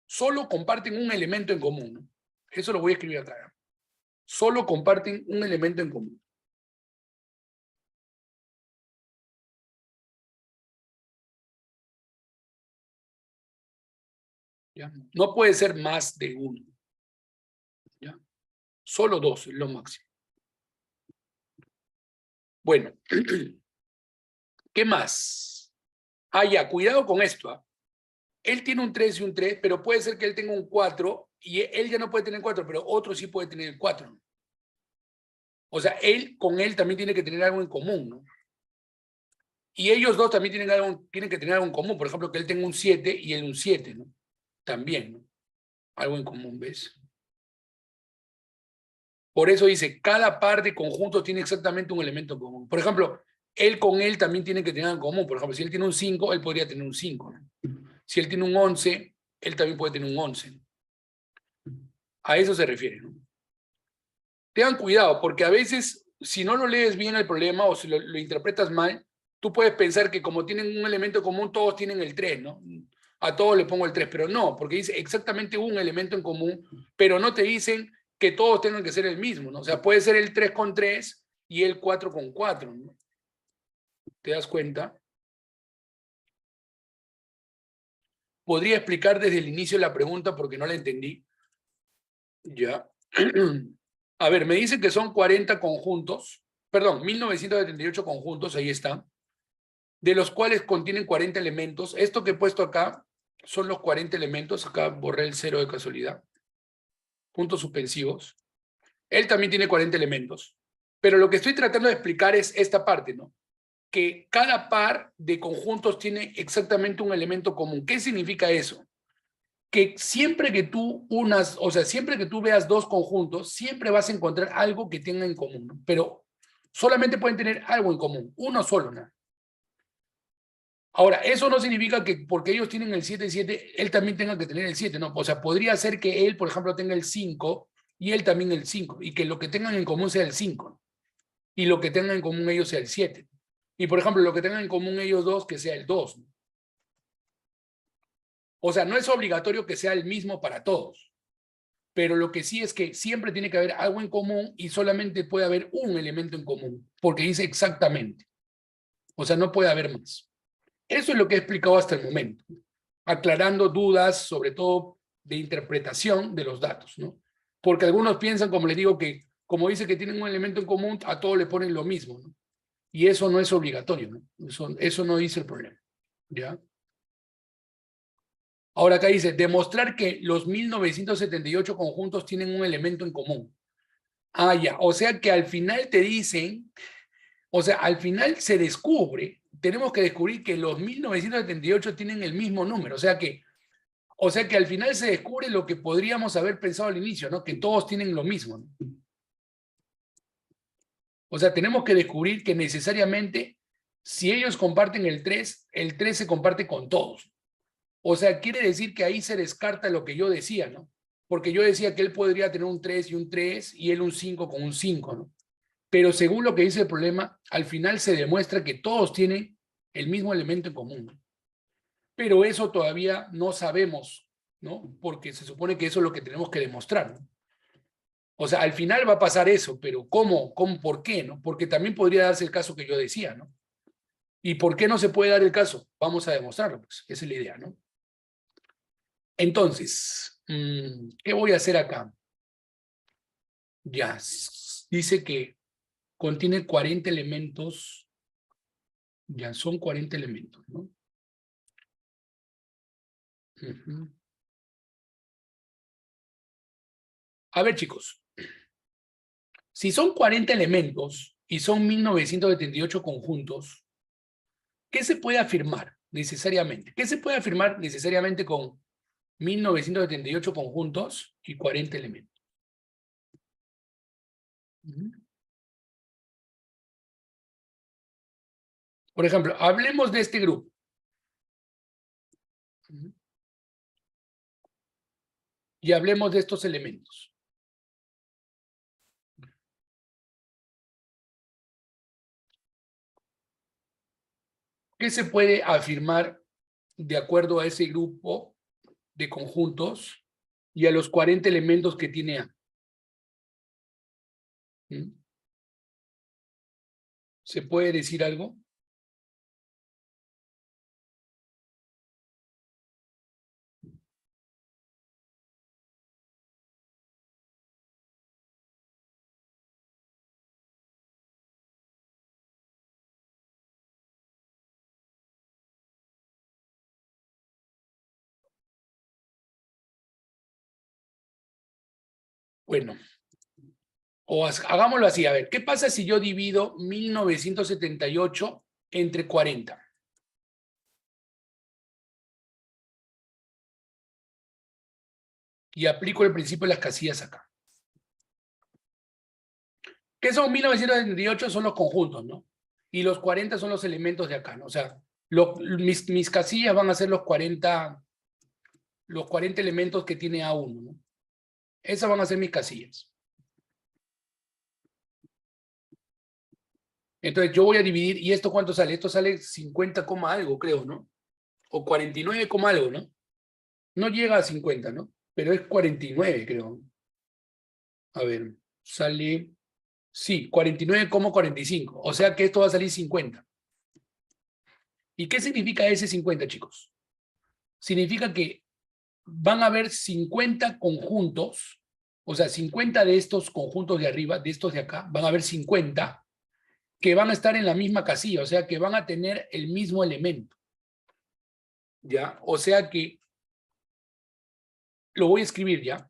solo comparten un elemento en común, ¿no? Eso lo voy a escribir acá, ¿no? Solo comparten un elemento en común. ¿Ya? No puede ser más de uno. ¿Ya? Solo 2 es lo máximo. Bueno, ¿qué más? Ah, ya, cuidado con esto, ¿ah? Él tiene un 3 y un 3, pero puede ser que él tenga un 4 y él ya no puede tener 4, pero otro sí puede tener el 4. O sea, con él también tiene que tener algo en común, ¿no? Y ellos dos también tienen que tener algo en común. Por ejemplo, que él tenga un 7 y él un 7, ¿no? También, ¿no? Algo en común, ¿ves? Por eso dice, cada par de conjuntos tiene exactamente un elemento en común. Por ejemplo, él con él también tiene que tener algo en común. Por ejemplo, si él tiene un 5, él podría tener un 5, ¿no? Si él tiene un 11, él también puede tener un 11. A eso se refiere, ¿no? Tengan cuidado, porque a veces, si no lo lees bien el problema o si lo interpretas mal, tú puedes pensar que como tienen un elemento común, todos tienen el 3, ¿no? A todos le pongo el 3, pero no, porque dice exactamente un elemento en común, pero no te dicen que todos tengan que ser el mismo, ¿no? O sea, puede ser el 3 con 3 y el 4 con 4, ¿no? ¿Te das cuenta? Podría explicar desde el inicio la pregunta porque no la entendí. Ya. A ver, me dicen que son 40 conjuntos, perdón, 1978 conjuntos, ahí está, de los cuales contienen 40 elementos. Esto que he puesto acá son los 40 elementos, acá borré el 0 de casualidad. Puntos suspensivos. Él también tiene 40 elementos. Pero lo que estoy tratando de explicar es esta parte, ¿no? Que cada par de conjuntos tiene exactamente un elemento común. ¿Qué significa eso? Que siempre que tú unas, o sea, siempre que tú veas dos conjuntos, siempre vas a encontrar algo que tengan en común, ¿no? Pero solamente pueden tener algo en común, uno solo, ¿no? Ahora, eso no significa que porque ellos tienen el 7, él también tenga que tener el 7, ¿no? O sea, podría ser que él, por ejemplo, tenga el 5 y él también el 5, y que lo que tengan en común sea el 5, ¿no? Y lo que tengan en común ellos sea el 7. Y, por ejemplo, lo que tengan en común ellos dos, que sea el 2, ¿no? O sea, no es obligatorio que sea el mismo para todos, pero lo que sí es que siempre tiene que haber algo en común y solamente puede haber un elemento en común, porque dice exactamente. O sea, no puede haber más. Eso es lo que he explicado hasta el momento, aclarando dudas, sobre todo de interpretación de los datos, ¿no? Porque algunos piensan, como les digo, que como dice que tienen un elemento en común, a todos le ponen lo mismo, ¿no? Y eso no es obligatorio, ¿no? Eso no dice el problema, ¿ya? Ahora acá dice, demostrar que los 1978 conjuntos tienen un elemento en común. Ah, ya, o sea que al final te dicen, o sea, al final se descubre, tenemos que descubrir que los 1978 tienen el mismo número, o sea que al final se descubre lo que podríamos haber pensado al inicio, ¿no? Que todos tienen lo mismo, ¿no? O sea, tenemos que descubrir que necesariamente, si ellos comparten el 3 se comparte con todos. O sea, quiere decir que ahí se descarta lo que yo decía, ¿no? Porque yo decía que él podría tener un 3 y un 3 y él un 5 con un 5, ¿no? Pero según lo que dice el problema, al final se demuestra que todos tienen el mismo elemento en común, ¿no? Pero eso todavía no sabemos, ¿no? Porque se supone que eso es lo que tenemos que demostrar, ¿no? O sea, al final va a pasar eso, pero ¿cómo? ¿Por qué? ¿No? Porque también podría darse el caso que yo decía, ¿no? ¿Y por qué no se puede dar el caso? Vamos a demostrarlo, pues. Esa es la idea, ¿no? Entonces, ¿qué voy a hacer acá? Ya, dice que contiene 40 elementos. Ya, son 40 elementos, ¿no? A ver, chicos. Si son 40 elementos y son 1978 conjuntos, ¿qué se puede afirmar necesariamente? ¿Qué se puede afirmar necesariamente con 1978 conjuntos y 40 elementos? Por ejemplo, hablemos de este grupo. Y hablemos de estos elementos. ¿Qué se puede afirmar de acuerdo a ese grupo de conjuntos y a los 40 elementos que tiene A? ¿Se puede decir algo? Bueno, hagámoslo así. A ver, ¿qué pasa si yo divido 1978 entre 40? Y aplico el principio de las casillas acá. ¿Qué son 1978? Son los conjuntos, ¿no? Y los 40 son los elementos de acá, ¿no? O sea, mis casillas van a ser los 40 los 40 elementos que tiene A1, ¿no? Esas van a ser mis casillas. Entonces yo voy a dividir, ¿y esto cuánto sale? Esto sale 50, algo, creo, ¿no? O 49, algo, ¿no? No llega a 50, ¿no? Pero es 49, creo. A ver, sale... Sí, 49,45. O sea que esto va a salir 50. ¿Y qué significa ese 50, chicos? Significa que van a haber 50 conjuntos, o sea, 50 de estos conjuntos de arriba, de estos de acá, van a haber 50 que van a estar en la misma casilla, o sea, que van a tener el mismo elemento. ¿Ya? O sea que lo voy a escribir, ¿ya?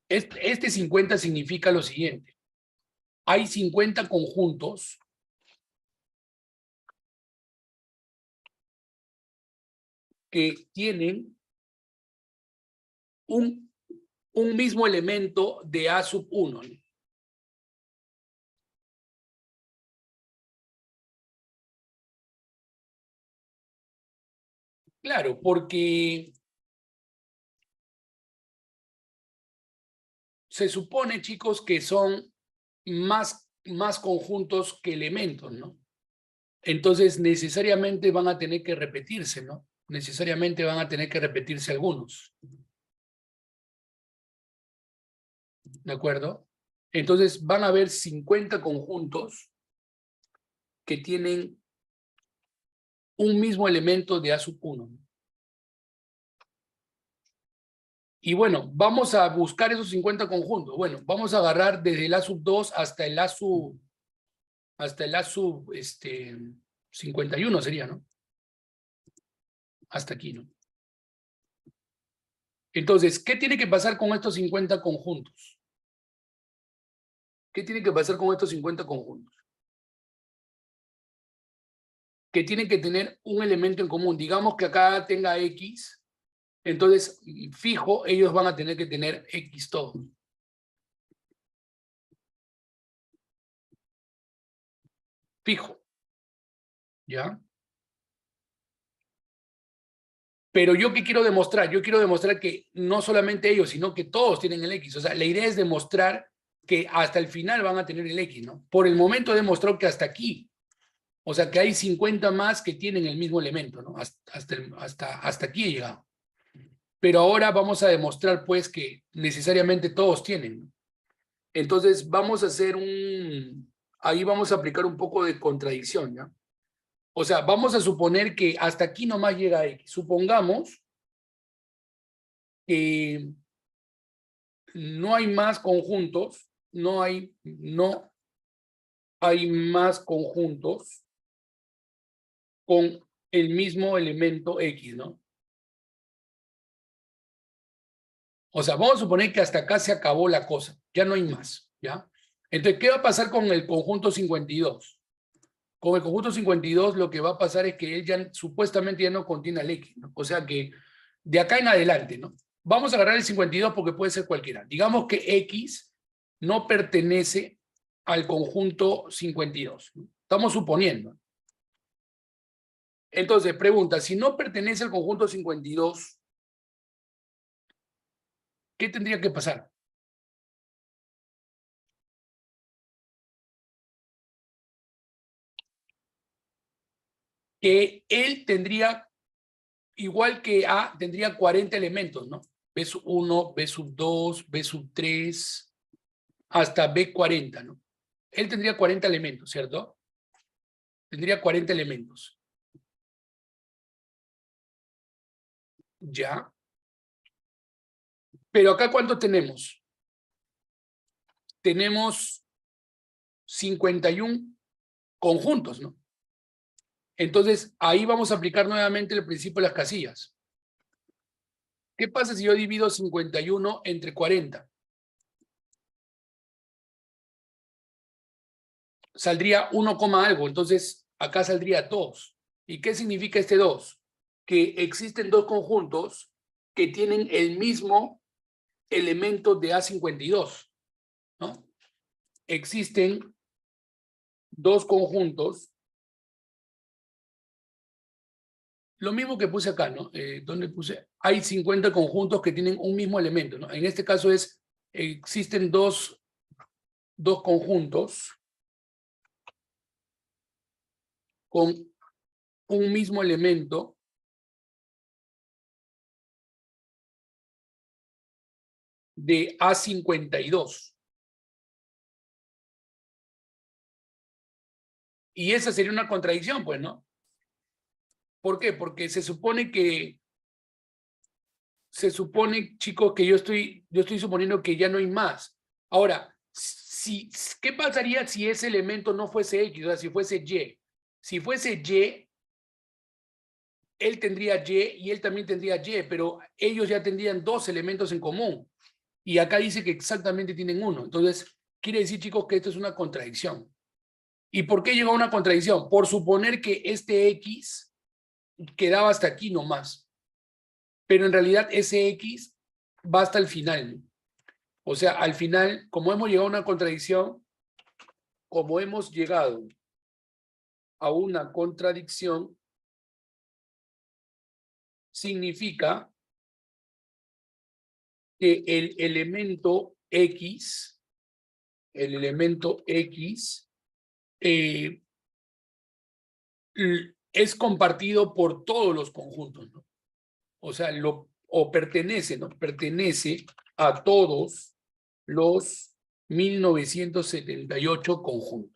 Este 50 significa lo siguiente. Hay 50 conjuntos que tienen un mismo elemento de A sub 1. ¿No? Claro, porque se supone, chicos, que son más conjuntos que elementos, ¿no? Entonces, necesariamente van a tener que repetirse, ¿no? Necesariamente van a tener que repetirse algunos. ¿De acuerdo? Entonces, van a haber 50 conjuntos que tienen un mismo elemento de A sub 1. Y bueno, vamos a buscar esos 50 conjuntos. Bueno, vamos a agarrar desde el A sub 2 hasta el A sub 51 sería, ¿no? Hasta aquí, ¿no? Entonces, ¿qué tiene que pasar con estos 50 conjuntos? ¿Qué tiene que pasar con estos 50 conjuntos? Que tienen que tener un elemento en común. Digamos que acá tenga X, entonces, fijo, ellos van a tener que tener X todo. Fijo. ¿Ya? Pero yo ¿qué quiero demostrar? Yo quiero demostrar que no solamente ellos, sino que todos tienen el X. O sea, la idea es demostrar que hasta el final van a tener el X, ¿no? Por el momento he demostrado que hasta aquí. O sea, que hay 50 más que tienen el mismo elemento, ¿no? Hasta aquí he llegado. Pero ahora vamos a demostrar, pues, que necesariamente todos tienen, ¿no? Entonces, vamos a hacer ahí vamos a aplicar un poco de contradicción, ¿ya? O sea, vamos a suponer que hasta aquí nomás llega X. Supongamos que no hay más conjuntos, no hay más conjuntos con el mismo elemento X, ¿no? O sea, vamos a suponer que hasta acá se acabó la cosa, ya no hay más, ¿ya? Entonces, ¿qué va a pasar con el conjunto 52? Con el conjunto 52 lo que va a pasar es que él ya supuestamente ya no contiene el X, ¿no? O sea que de acá en adelante, ¿no? Vamos a agarrar el 52 porque puede ser cualquiera. Digamos que X no pertenece al conjunto 52, ¿no? Estamos suponiendo. Entonces, pregunta, si no pertenece al conjunto 52, ¿qué tendría que pasar? Que él tendría, igual que A, tendría 40 elementos, ¿no? B sub 1, B sub 2, B sub 3, hasta B40, ¿no? Él tendría 40 elementos, ¿cierto? Tendría 40 elementos. Ya. Pero acá, ¿cuántos tenemos? Tenemos 51 conjuntos, ¿no? Entonces, ahí vamos a aplicar nuevamente el principio de las casillas. ¿Qué pasa si yo divido 51 entre 40? Saldría 1, algo, entonces acá saldría 2. ¿Y qué significa este 2? Que existen dos conjuntos que tienen el mismo elemento de A52, ¿no? Existen dos conjuntos lo mismo que puse acá, ¿no? ¿Dónde puse? Hay 50 conjuntos que tienen un mismo elemento, ¿no? En este caso existen dos conjuntos con un mismo elemento de A52. Y esa sería una contradicción, pues, ¿no? ¿Por qué? Porque se supone, chicos, que yo estoy suponiendo que ya no hay más. Ahora, ¿qué pasaría si ese elemento no fuese X? O sea, si fuese Y. Si fuese Y, él tendría Y y él también tendría Y, pero ellos ya tendrían dos elementos en común. Y acá dice que exactamente tienen uno. Entonces, quiere decir, chicos, que esto es una contradicción. ¿Y por qué llegó a una contradicción? Por suponer que este X quedaba hasta aquí nomás. Pero en realidad ese X va hasta el final, ¿no? O sea, al final, como hemos llegado a una contradicción, significa que el elemento X es compartido por todos los conjuntos, ¿no? O sea, pertenece, ¿no? Pertenece a todos los 1978 conjuntos.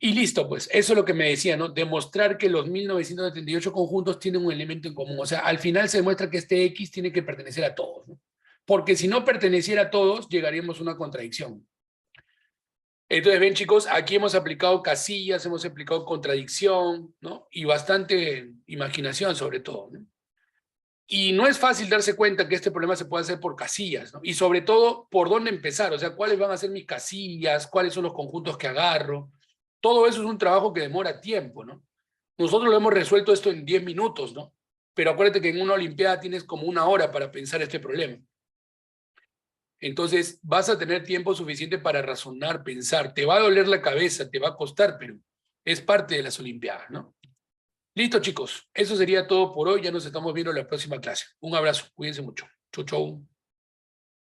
Y listo, pues, eso es lo que me decía, ¿no? Demostrar que los 1978 conjuntos tienen un elemento en común. O sea, al final se demuestra que este X tiene que pertenecer a todos, ¿no? Porque si no perteneciera a todos, llegaríamos a una contradicción. Entonces, ven, chicos, aquí hemos aplicado casillas, hemos aplicado contradicción, ¿no? Y bastante imaginación, sobre todo, ¿no? Y no es fácil darse cuenta que este problema se puede hacer por casillas, ¿no? Y sobre todo, ¿por dónde empezar? O sea, ¿cuáles van a ser mis casillas? ¿Cuáles son los conjuntos que agarro? Todo eso es un trabajo que demora tiempo, ¿no? Nosotros lo hemos resuelto esto en 10 minutos, ¿no? Pero acuérdate que en una olimpiada tienes como 1 hora para pensar este problema. Entonces, vas a tener tiempo suficiente para razonar, pensar. Te va a doler la cabeza, te va a costar, pero es parte de las olimpiadas, ¿no? Listo, chicos. Eso sería todo por hoy. Ya nos estamos viendo en la próxima clase. Un abrazo. Cuídense mucho. Chau, chau.